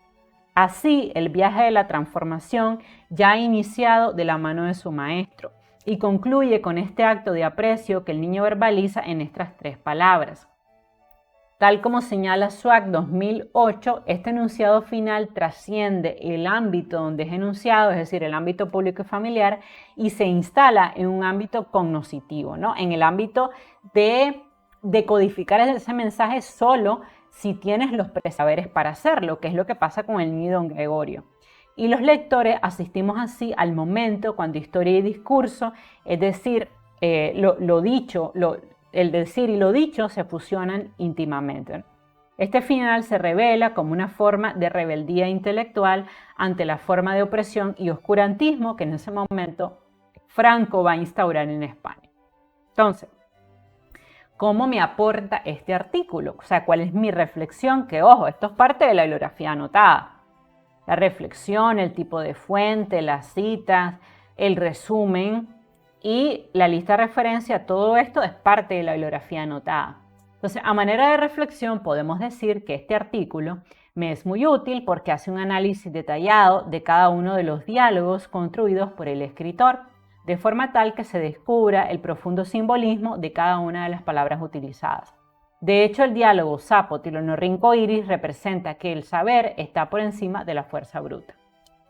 Así, el viaje de la transformación ya ha iniciado de la mano de su maestro y concluye con este acto de aprecio que el niño verbaliza en estas 3 palabras. Tal como señala SWAC 2008, este enunciado final trasciende el ámbito donde es enunciado, es decir, el ámbito público y familiar, y se instala en un ámbito cognoscitivo, ¿no? En el ámbito de decodificar ese mensaje solo si tienes los presaberes para hacerlo, que es lo que pasa con el niño don Gregorio. Y los lectores asistimos así al momento cuando historia y discurso, es decir, el decir y lo dicho se fusionan íntimamente. Este final se revela como una forma de rebeldía intelectual ante la forma de opresión y oscurantismo que en ese momento Franco va a instaurar en España. Entonces, ¿cómo me aporta este artículo? O sea, ¿cuál es mi reflexión? Que, ojo, esto es parte de la bibliografía anotada. La reflexión, el tipo de fuente, las citas, el resumen y la lista de referencia, todo esto es parte de la bibliografía anotada. Entonces, a manera de reflexión, podemos decir que este artículo me es muy útil porque hace un análisis detallado de cada uno de los diálogos construidos por el escritor, de forma tal que se descubra el profundo simbolismo de cada una de las palabras utilizadas. De hecho, el diálogo sapo, tilonorrinco, iris representa que el saber está por encima de la fuerza bruta.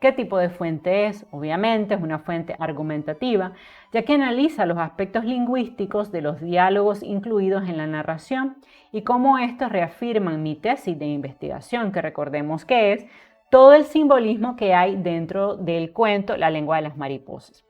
¿Qué tipo de fuente es? Obviamente es una fuente argumentativa, ya que analiza los aspectos lingüísticos de los diálogos incluidos en la narración y cómo estos reafirman mi tesis de investigación, que recordemos que es todo el simbolismo que hay dentro del cuento La lengua de las mariposas.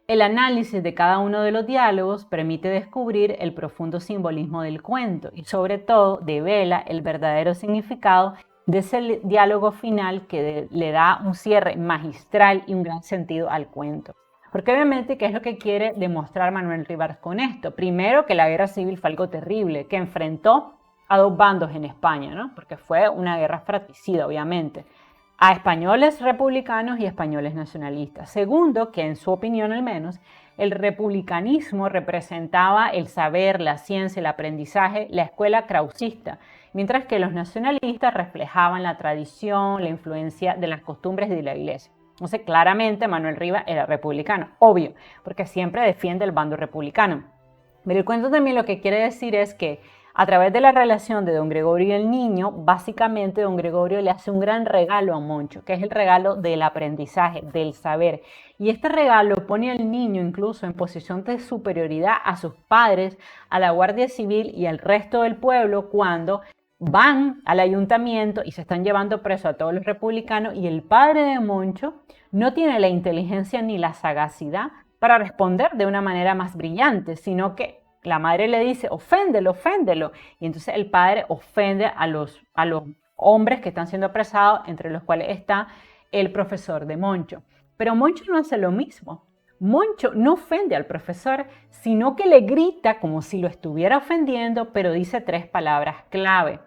El análisis de cada uno de los diálogos permite descubrir el profundo simbolismo del cuento y sobre todo devela el verdadero significado de ese diálogo final que le da un cierre magistral y un gran sentido al cuento. Porque obviamente, ¿qué es lo que quiere demostrar Manuel Rivas con esto? Primero, que la guerra civil fue algo terrible, que enfrentó a 2 bandos en España, ¿no? Porque fue una guerra fratricida, obviamente, a españoles republicanos y españoles nacionalistas. Segundo, que en su opinión al menos, el republicanismo representaba el saber, la ciencia, el aprendizaje, la escuela krausista, mientras que los nacionalistas reflejaban la tradición, la influencia de las costumbres de la iglesia. Entonces, claramente Manuel Rivas era republicano, obvio, porque siempre defiende el bando republicano. Pero el cuento también lo que quiere decir es que a través de la relación de don Gregorio y el niño, básicamente don Gregorio le hace un gran regalo a Moncho, que es el regalo del aprendizaje, del saber. Y este regalo pone al niño incluso en posición de superioridad a sus padres, a la Guardia Civil y al resto del pueblo cuando van al ayuntamiento y se están llevando preso a todos los republicanos y el padre de Moncho no tiene la inteligencia ni la sagacidad para responder de una manera más brillante, sino que la madre le dice: oféndelo, oféndelo. Y entonces el padre ofende a los hombres que están siendo apresados, entre los cuales está el profesor de Moncho. Pero Moncho no hace lo mismo. Moncho no ofende al profesor, sino que le grita como si lo estuviera ofendiendo, pero dice 3 palabras clave.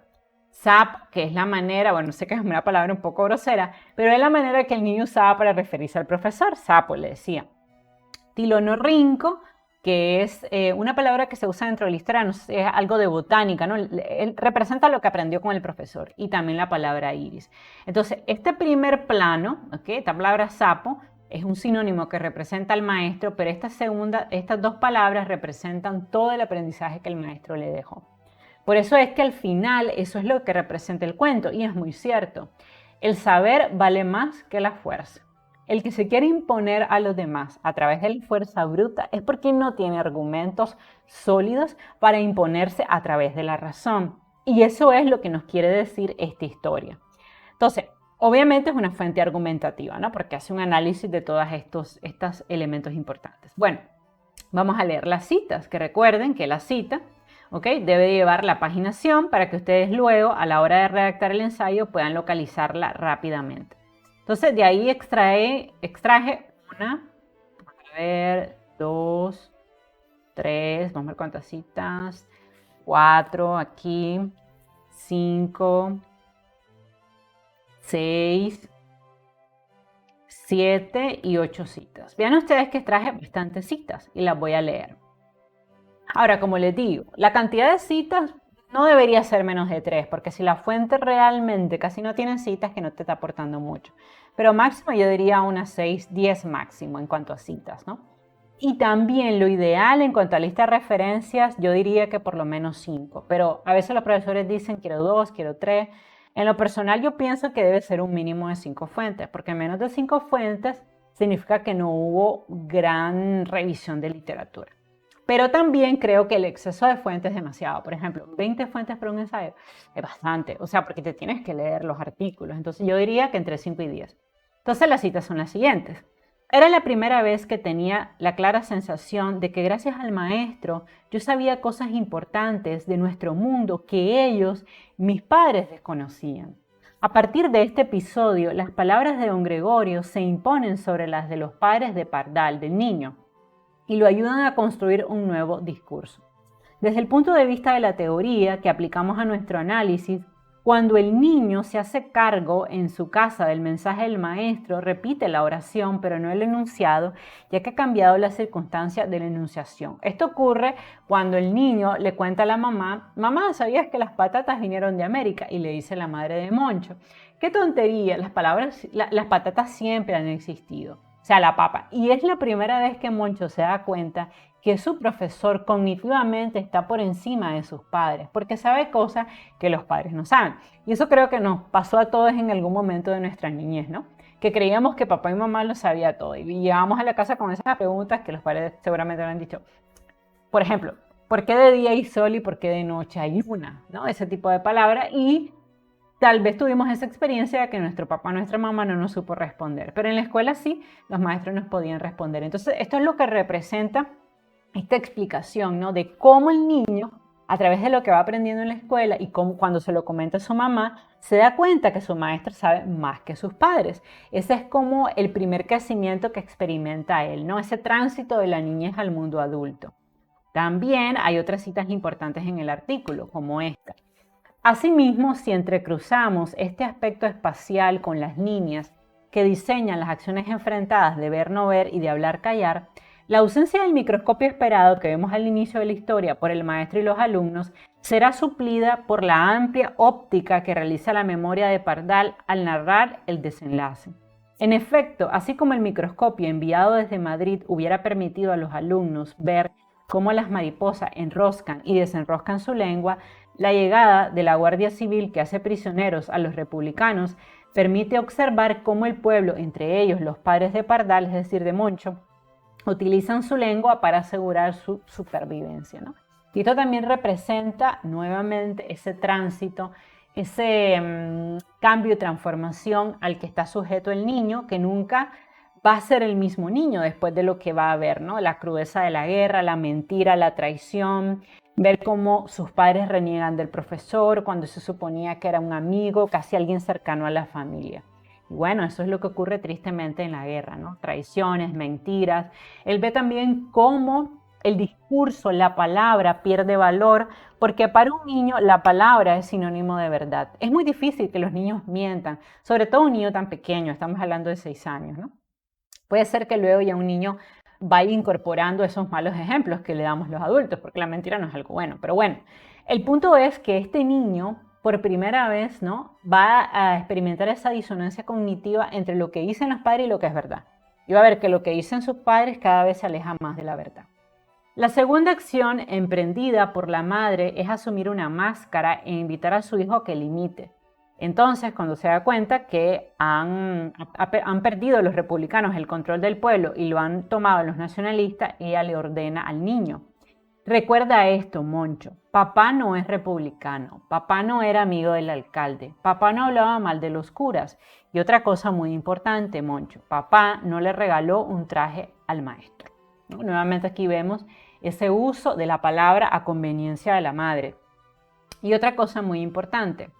Sap, que es la manera, bueno, sé que es una palabra un poco grosera, pero es la manera que el niño usaba para referirse al profesor. Sapo, le decía. Tilonorrinco, que es una palabra que se usa dentro de la historia, no sé, es algo de botánica, ¿no? Él representa lo que aprendió con el profesor, y también la palabra iris. Entonces, este primer plano, ¿okay? Esta palabra sapo, es un sinónimo que representa al maestro, pero estas 2 palabras representan todo el aprendizaje que el maestro le dejó. Por eso es que al final eso es lo que representa el cuento, y es muy cierto. El saber vale más que la fuerza. El que se quiere imponer a los demás a través de la fuerza bruta es porque no tiene argumentos sólidos para imponerse a través de la razón. Y eso es lo que nos quiere decir esta historia. Entonces, Obviamente es una fuente argumentativa, ¿no? Porque hace un análisis de todos estos elementos importantes. Bueno, vamos a leer las citas, que recuerden que la cita, ¿ok?, debe llevar la paginación para que ustedes luego, a la hora de redactar el ensayo, puedan localizarla rápidamente. Entonces, de ahí extraje una, a ver, 2, 3, vamos a ver cuántas citas, 4 aquí, 5, 6, 7 y 8 citas. Vean ustedes que traje bastantes citas y las voy a leer. Ahora, como les digo, la cantidad de citas no debería ser menos de 3, porque si la fuente realmente casi no tiene citas, que no te está aportando mucho. Pero máximo yo diría unas 6, 10 máximo en cuanto a citas, ¿no? Y también lo ideal en cuanto a lista de referencias, yo diría que por lo menos 5. Pero a veces los profesores dicen quiero 2, quiero 3. En lo personal yo pienso que debe ser un mínimo de 5 fuentes, porque menos de 5 fuentes significa que no hubo gran revisión de literatura. Pero también creo que el exceso de fuentes es demasiado. Por ejemplo, 20 fuentes para un ensayo es bastante, o sea, porque te tienes que leer los artículos. Entonces yo diría que entre 5 y 10. Entonces las citas son las siguientes. Era la primera vez que tenía la clara sensación de que gracias al maestro yo sabía cosas importantes de nuestro mundo que ellos, mis padres, desconocían. A partir de este episodio, las palabras de don Gregorio se imponen sobre las de los padres de Pardal, del niño, y lo ayudan a construir un nuevo discurso. Desde el punto de vista de la teoría que aplicamos a nuestro análisis, cuando el niño se hace cargo en su casa del mensaje del maestro, repite la oración, pero no el enunciado, ya que ha cambiado la circunstancia de la enunciación. Esto ocurre cuando el niño le cuenta a la mamá, mamá, ¿sabías que las patatas vinieron de América? Y le dice la madre de Moncho, qué tontería, las patatas siempre han existido. O sea, la papa. Y es la primera vez que Moncho se da cuenta que su profesor cognitivamente está por encima de sus padres, porque sabe cosas que los padres no saben. Y eso creo que nos pasó a todos en algún momento de nuestra niñez, ¿no? Que creíamos que papá y mamá lo sabía todo. Y llegábamos a la casa con esas preguntas que los padres seguramente le han dicho. Por ejemplo, ¿por qué de día hay sol y por qué de noche hay luna? ¿No? Ese tipo de palabras. Y tal vez tuvimos esa experiencia de que nuestro papá, nuestra mamá no nos supo responder. Pero en la escuela sí, los maestros nos podían responder. Entonces, esto es lo que representa esta explicación, ¿no?, de cómo el niño, a través de lo que va aprendiendo en la escuela y cómo, cuando se lo comenta a su mamá, se da cuenta que su maestro sabe más que sus padres. Ese es como el primer crecimiento que experimenta él, ¿no? Ese tránsito de la niñez al mundo adulto. También hay otras citas importantes en el artículo, como esta. Asimismo, si entrecruzamos este aspecto espacial con las líneas que diseñan las acciones enfrentadas de ver, no ver y de hablar, callar, la ausencia del microscopio esperado que vemos al inicio de la historia por el maestro y los alumnos será suplida por la amplia óptica que realiza la memoria de Pardal al narrar el desenlace. En efecto, así como el microscopio enviado desde Madrid hubiera permitido a los alumnos ver cómo las mariposas enroscan y desenroscan su lengua, la llegada de la Guardia Civil que hace prisioneros a los republicanos permite observar cómo el pueblo, entre ellos los padres de Pardal, es decir, de Moncho, utilizan su lengua para asegurar su supervivencia, ¿no? Y esto también representa nuevamente ese tránsito, ese cambio y transformación al que está sujeto el niño, que nunca va a ser el mismo niño después de lo que va a ver, ¿no? La crudeza de la guerra, la mentira, la traición, ver cómo sus padres reniegan del profesor cuando se suponía que era un amigo, casi alguien cercano a la familia. Y bueno, eso es lo que ocurre tristemente en la guerra, ¿no? Traiciones, mentiras. Él ve también cómo el discurso, la palabra pierde valor, porque para un niño la palabra es sinónimo de verdad. Es muy difícil que los niños mientan, sobre todo un niño tan pequeño, estamos hablando de 6 años, ¿no? Puede ser que luego ya un niño vaya incorporando esos malos ejemplos que le damos los adultos, porque la mentira no es algo bueno. Pero bueno, el punto es que este niño, por primera vez, ¿no?, va a experimentar esa disonancia cognitiva entre lo que dicen los padres y lo que es verdad. Y va a ver que lo que dicen sus padres cada vez se aleja más de la verdad. La segunda acción emprendida por la madre es asumir una máscara e invitar a su hijo a que le imite. Entonces, cuando se da cuenta que han perdido los republicanos el control del pueblo y lo han tomado los nacionalistas, ella le ordena al niño Recuerda esto, Moncho. Papá no es republicano. Papá no era amigo del alcalde. Papá no hablaba mal de los curas. Y otra cosa muy importante, Moncho. Papá no le regaló un traje al maestro. ¿No? Nuevamente aquí vemos ese uso de la palabra a conveniencia de la madre. Y otra cosa muy importante.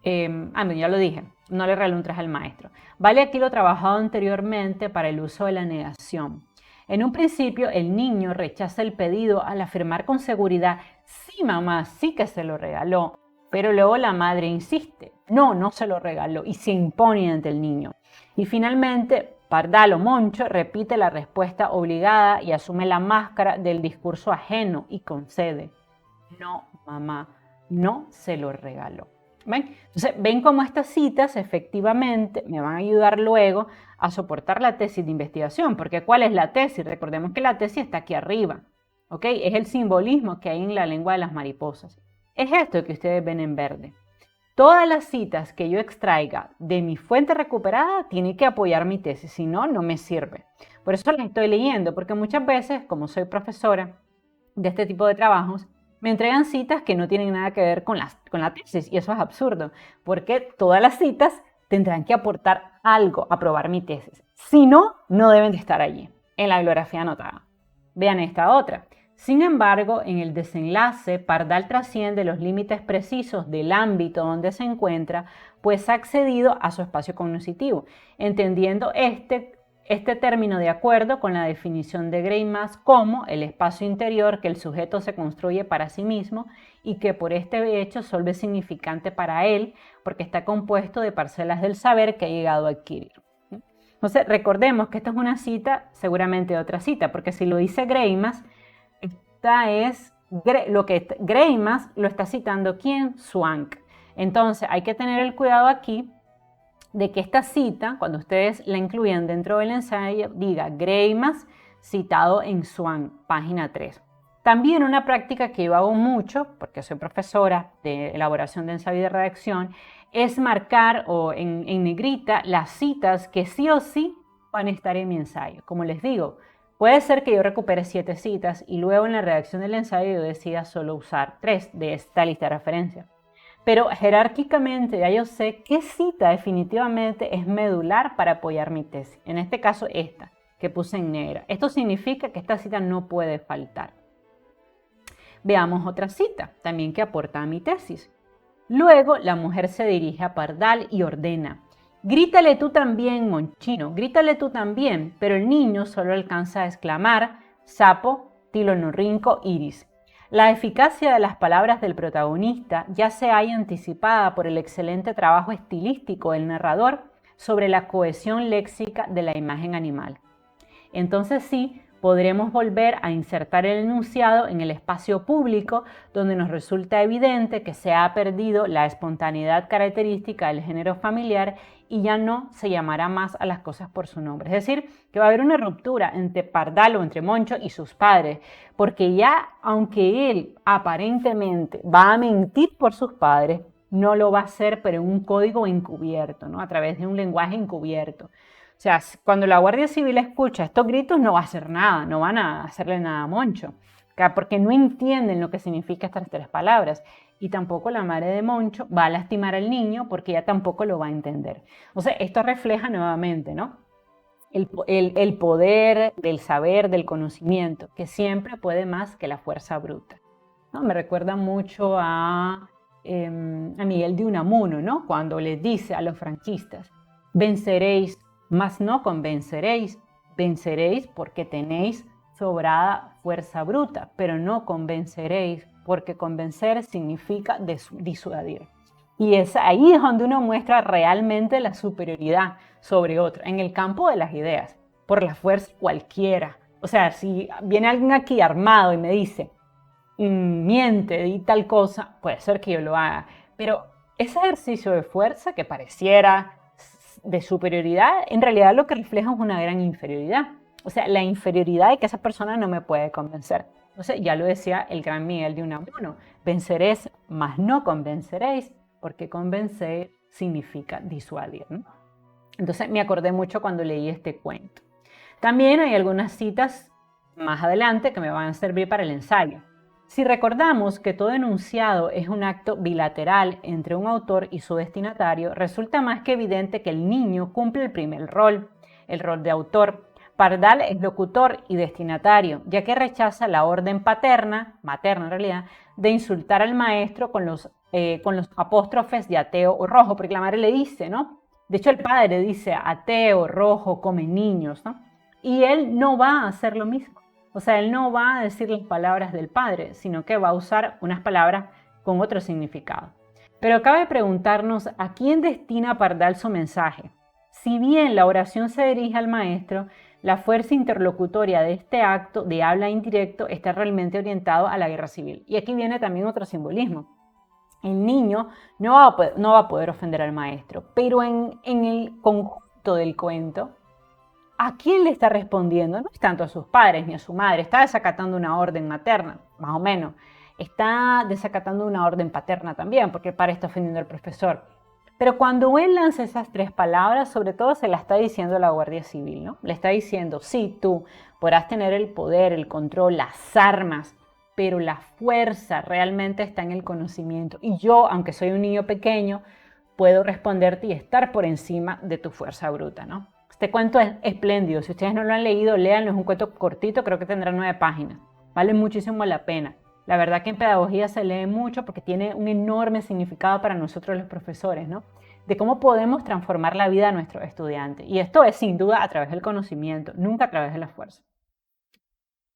Ya lo dije, no le regaló un traje al maestro. Vale aquí lo trabajado anteriormente para el uso de la negación. En un principio, el niño rechaza el pedido al afirmar con seguridad, sí, mamá, sí que se lo regaló. Pero luego la madre insiste, no, no se lo regaló y se impone ante el niño. Y finalmente, Pardal o Moncho repite la respuesta obligada y asume la máscara del discurso ajeno y concede, no, mamá, no se lo regaló. ¿Ven? Entonces, ven cómo estas citas efectivamente me van a ayudar luego a soportar la tesis de investigación, porque ¿cuál es la tesis? Recordemos que la tesis está aquí arriba, ¿ok? Es el simbolismo que hay en la lengua de las mariposas. Es esto que ustedes ven en verde. Todas las citas que yo extraiga de mi fuente recuperada tienen que apoyar mi tesis, si no, no me sirve. Por eso las estoy leyendo, porque muchas veces, como soy profesora de este tipo de trabajos, me entregan citas que no tienen nada que ver con la tesis y eso es absurdo, porque todas las citas tendrán que aportar algo a probar mi tesis. Si no, no deben de estar allí, en la bibliografía anotada. Vean esta otra. Sin embargo, en el desenlace, Pardal trasciende los límites precisos del ámbito donde se encuentra, pues ha accedido a su espacio cognoscitivo, entendiendo este término de acuerdo con la definición de Greimas como el espacio interior que el sujeto se construye para sí mismo y que por este hecho solo significante para él porque está compuesto de parcelas del saber que ha llegado a adquirir. Entonces, recordemos que esta es una cita, seguramente otra cita, porque si lo dice Greimas, Greimas lo está citando ¿quién? Swank. Entonces, hay que tener el cuidado aquí de que esta cita, cuando ustedes la incluyan dentro del ensayo, diga Greimas citado en Swank, página 3. También una práctica que yo hago mucho, porque soy profesora de elaboración de ensayo y de redacción, es marcar en negrita las citas que sí o sí van a estar en mi ensayo. Como les digo, puede ser que yo recupere 7 citas y luego en la redacción del ensayo yo decida solo usar 3 de esta lista de referencia. Pero jerárquicamente ya yo sé qué cita definitivamente es medular para apoyar mi tesis. En este caso esta, que puse en negra. Esto significa que esta cita no puede faltar. Veamos otra cita, también que aporta a mi tesis. Luego la mujer se dirige a Pardal y ordena, grítale tú también, Monchino, grítale tú también, pero el niño solo alcanza a exclamar, sapo, tilonorrinco, iris. La eficacia de las palabras del protagonista ya se halla anticipada por el excelente trabajo estilístico del narrador sobre la cohesión léxica de la imagen animal. Entonces sí, podremos volver a insertar el enunciado en el espacio público donde nos resulta evidente que se ha perdido la espontaneidad característica del género familiar y ya no se llamará más a las cosas por su nombre. Es decir, que va a haber una ruptura entre Pardal o entre Moncho y sus padres, porque ya, aunque él aparentemente va a mentir por sus padres, no lo va a hacer, pero en un código encubierto, ¿no? A través de un lenguaje encubierto. O sea, cuando la Guardia Civil escucha estos gritos no va a hacer nada, no van a hacerle nada a Moncho, porque no entienden lo que significan estas 3 palabras. Y tampoco la madre de Moncho va a lastimar al niño porque ella tampoco lo va a entender. O sea, esto refleja nuevamente, ¿no? El poder del saber, del conocimiento, que siempre puede más que la fuerza bruta. ¿No? Me recuerda mucho a Miguel de Unamuno, ¿no? Cuando les dice a los franquistas, venceréis, mas no convenceréis, venceréis porque tenéis sobrada fuerza bruta, pero no convenceréis porque convencer significa disuadir. Y ahí es donde uno muestra realmente la superioridad sobre otro, en el campo de las ideas, por la fuerza cualquiera. O sea, si viene alguien aquí armado y me dice, miente y tal cosa, puede ser que yo lo haga. Pero ese ejercicio de fuerza que pareciera de superioridad, en realidad lo que refleja es una gran inferioridad. O sea, la inferioridad de que esa persona no me puede convencer. Entonces, ya lo decía el gran Miguel de Unamuno, venceréis, mas no convenceréis, porque convencer significa disuadir, ¿no? Entonces, me acordé mucho cuando leí este cuento. También hay algunas citas más adelante que me van a servir para el ensayo. Si recordamos que todo enunciado es un acto bilateral entre un autor y su destinatario, resulta más que evidente que el niño cumple el primer rol, el rol de autor. Pardal es locutor y destinatario, ya que rechaza la orden paterna, materna en realidad, de insultar al maestro con los apóstrofes de ateo o rojo, porque la madre le dice, ¿no? De hecho, el padre dice ateo, rojo, come niños, ¿no? Y él no va a hacer lo mismo. O sea, él no va a decir las palabras del padre, sino que va a usar unas palabras con otro significado. Pero cabe preguntarnos a quién destina Pardal su mensaje. Si bien la oración se dirige al maestro, la fuerza interlocutoria de este acto de habla indirecto está realmente orientado a la guerra civil. Y aquí viene también otro simbolismo. El niño no va a poder ofender al maestro, pero en el conjunto del cuento, ¿a quién le está respondiendo? No es tanto a sus padres ni a su madre, está desacatando una orden materna, más o menos. Está desacatando una orden paterna también, porque el padre está ofendiendo al profesor. Pero cuando él lanza esas tres palabras, sobre todo se la está diciendo a la Guardia Civil, ¿no? Le está diciendo, sí, tú podrás tener el poder, el control, las armas, pero la fuerza realmente está en el conocimiento. Y yo, aunque soy un niño pequeño, puedo responderte y estar por encima de tu fuerza bruta, ¿no? Este cuento es espléndido. Si ustedes no lo han leído, léanlo. Es un cuento cortito, creo que tendrá 9 páginas. Vale muchísimo la pena. La verdad que en pedagogía se lee mucho porque tiene un enorme significado para nosotros los profesores, ¿no? De cómo podemos transformar la vida de nuestros estudiantes. Y esto es sin duda a través del conocimiento, nunca a través de la fuerza.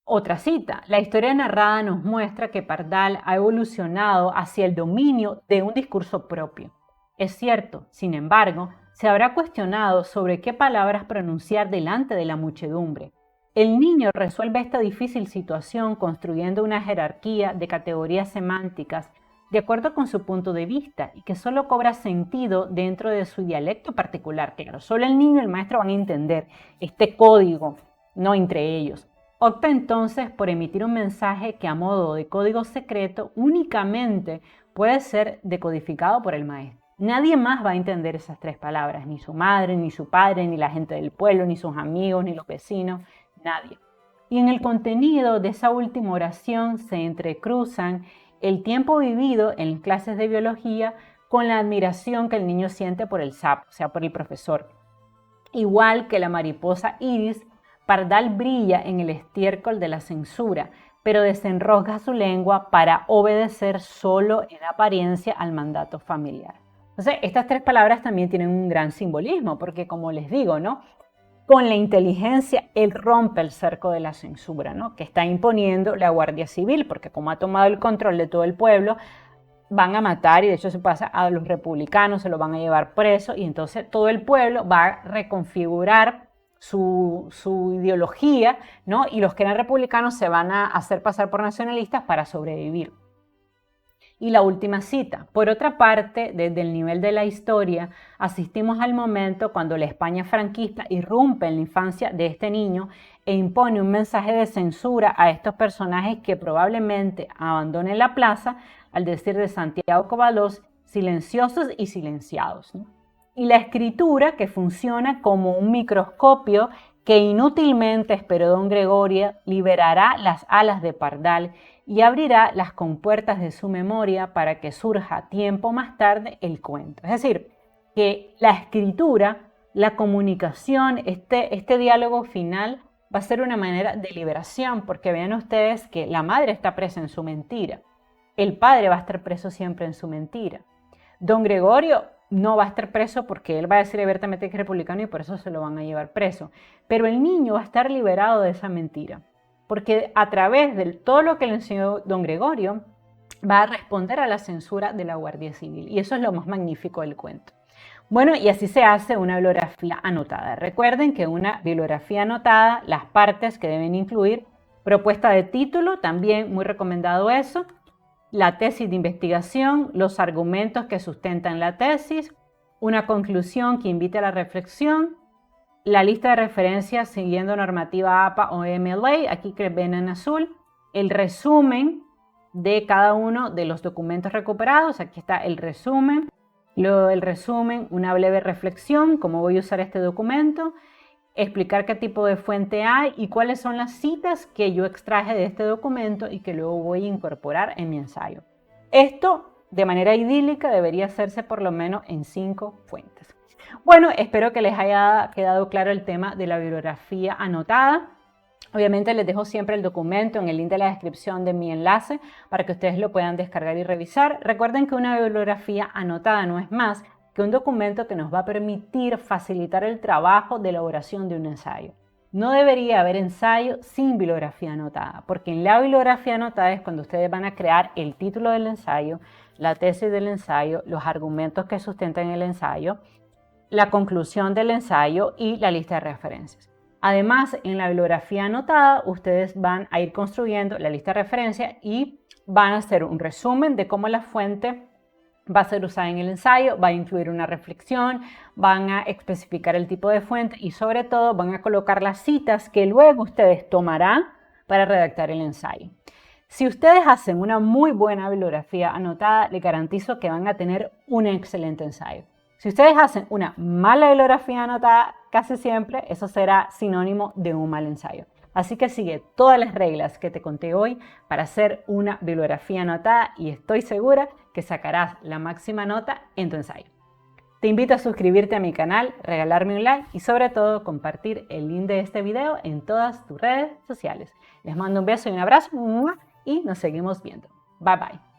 Otra cita. La historia narrada nos muestra que Pardal ha evolucionado hacia el dominio de un discurso propio. Es cierto, sin embargo, se habrá cuestionado sobre qué palabras pronunciar delante de la muchedumbre. El niño resuelve esta difícil situación construyendo una jerarquía de categorías semánticas de acuerdo con su punto de vista y que solo cobra sentido dentro de su dialecto particular. Claro, solo el niño y el maestro van a entender este código, no entre ellos. Opta entonces por emitir un mensaje que a modo de código secreto únicamente puede ser decodificado por el maestro. Nadie más va a entender esas tres palabras, ni su madre, ni su padre, ni la gente del pueblo, ni sus amigos, ni los vecinos, nadie. Y en el contenido de esa última oración se entrecruzan el tiempo vivido en las clases de biología con la admiración que el niño siente por el sapo, o sea, por el profesor. Igual que la mariposa iris, Pardal brilla en el estiércol de la censura, pero desenrosca su lengua para obedecer solo en apariencia al mandato familiar. Entonces, estas tres palabras también tienen un gran simbolismo, porque como les digo, ¿no? Con la inteligencia, él rompe el cerco de la censura, ¿no? Que está imponiendo la Guardia Civil, porque como ha tomado el control de todo el pueblo, van a matar, y de hecho se pasa a los republicanos, se los van a llevar preso, y entonces todo el pueblo va a reconfigurar su ideología, ¿no? Y los que eran republicanos se van a hacer pasar por nacionalistas para sobrevivir. Y la última cita. Por otra parte, desde el nivel de la historia, asistimos al momento cuando la España franquista irrumpe en la infancia de este niño e impone un mensaje de censura a estos personajes que probablemente abandonen la plaza, al decir de Santiago Cobalós, silenciosos y silenciados, ¿no? Y la escritura, que funciona como un microscopio que inútilmente, esperó don Gregorio, liberará las alas de Pardal y abrirá las compuertas de su memoria para que surja tiempo más tarde el cuento. Es decir, que la escritura, la comunicación, este diálogo final va a ser una manera de liberación, porque vean ustedes que la madre está presa en su mentira, el padre va a estar preso siempre en su mentira. Don Gregorio no va a estar preso porque él va a decir abiertamente que es republicano y por eso se lo van a llevar preso. Pero el niño va a estar liberado de esa mentira, porque a través de todo lo que le enseñó don Gregorio, va a responder a la censura de la Guardia Civil. Y eso es lo más magnífico del cuento. Bueno, y así se hace una bibliografía anotada. Recuerden que una bibliografía anotada, las partes que deben incluir, propuesta de título, también muy recomendado eso, la tesis de investigación, los argumentos que sustentan la tesis, una conclusión que invite a la reflexión, la lista de referencias siguiendo normativa APA o MLA, aquí que ven en azul, el resumen de cada uno de los documentos recuperados, aquí está el resumen, una breve reflexión, cómo voy a usar este documento, explicar qué tipo de fuente hay y cuáles son las citas que yo extraje de este documento y que luego voy a incorporar en mi ensayo. Esto, de manera idílica, debería hacerse por lo menos en 5 fuentes. Bueno, espero que les haya quedado claro el tema de la bibliografía anotada. Obviamente les dejo siempre el documento en el link de la descripción de mi enlace para que ustedes lo puedan descargar y revisar. Recuerden que una bibliografía anotada no es más que un documento que nos va a permitir facilitar el trabajo de elaboración de un ensayo. No debería haber ensayo sin bibliografía anotada, porque en la bibliografía anotada es cuando ustedes van a crear el título del ensayo, la tesis del ensayo, los argumentos que sustentan el ensayo, la conclusión del ensayo y la lista de referencias. Además, en la bibliografía anotada, ustedes van a ir construyendo la lista de referencias y van a hacer un resumen de cómo la fuente va a ser usada en el ensayo, va a incluir una reflexión, van a especificar el tipo de fuente y sobre todo van a colocar las citas que luego ustedes tomarán para redactar el ensayo. Si ustedes hacen una muy buena bibliografía anotada, les garantizo que van a tener un excelente ensayo. Si ustedes hacen una mala bibliografía anotada, casi siempre eso será sinónimo de un mal ensayo. Así que sigue todas las reglas que te conté hoy para hacer una bibliografía anotada y estoy segura que sacarás la máxima nota en tu ensayo. Te invito a suscribirte a mi canal, regalarme un like y sobre todo compartir el link de este video en todas tus redes sociales. Les mando un beso y un abrazo y nos seguimos viendo. Bye bye.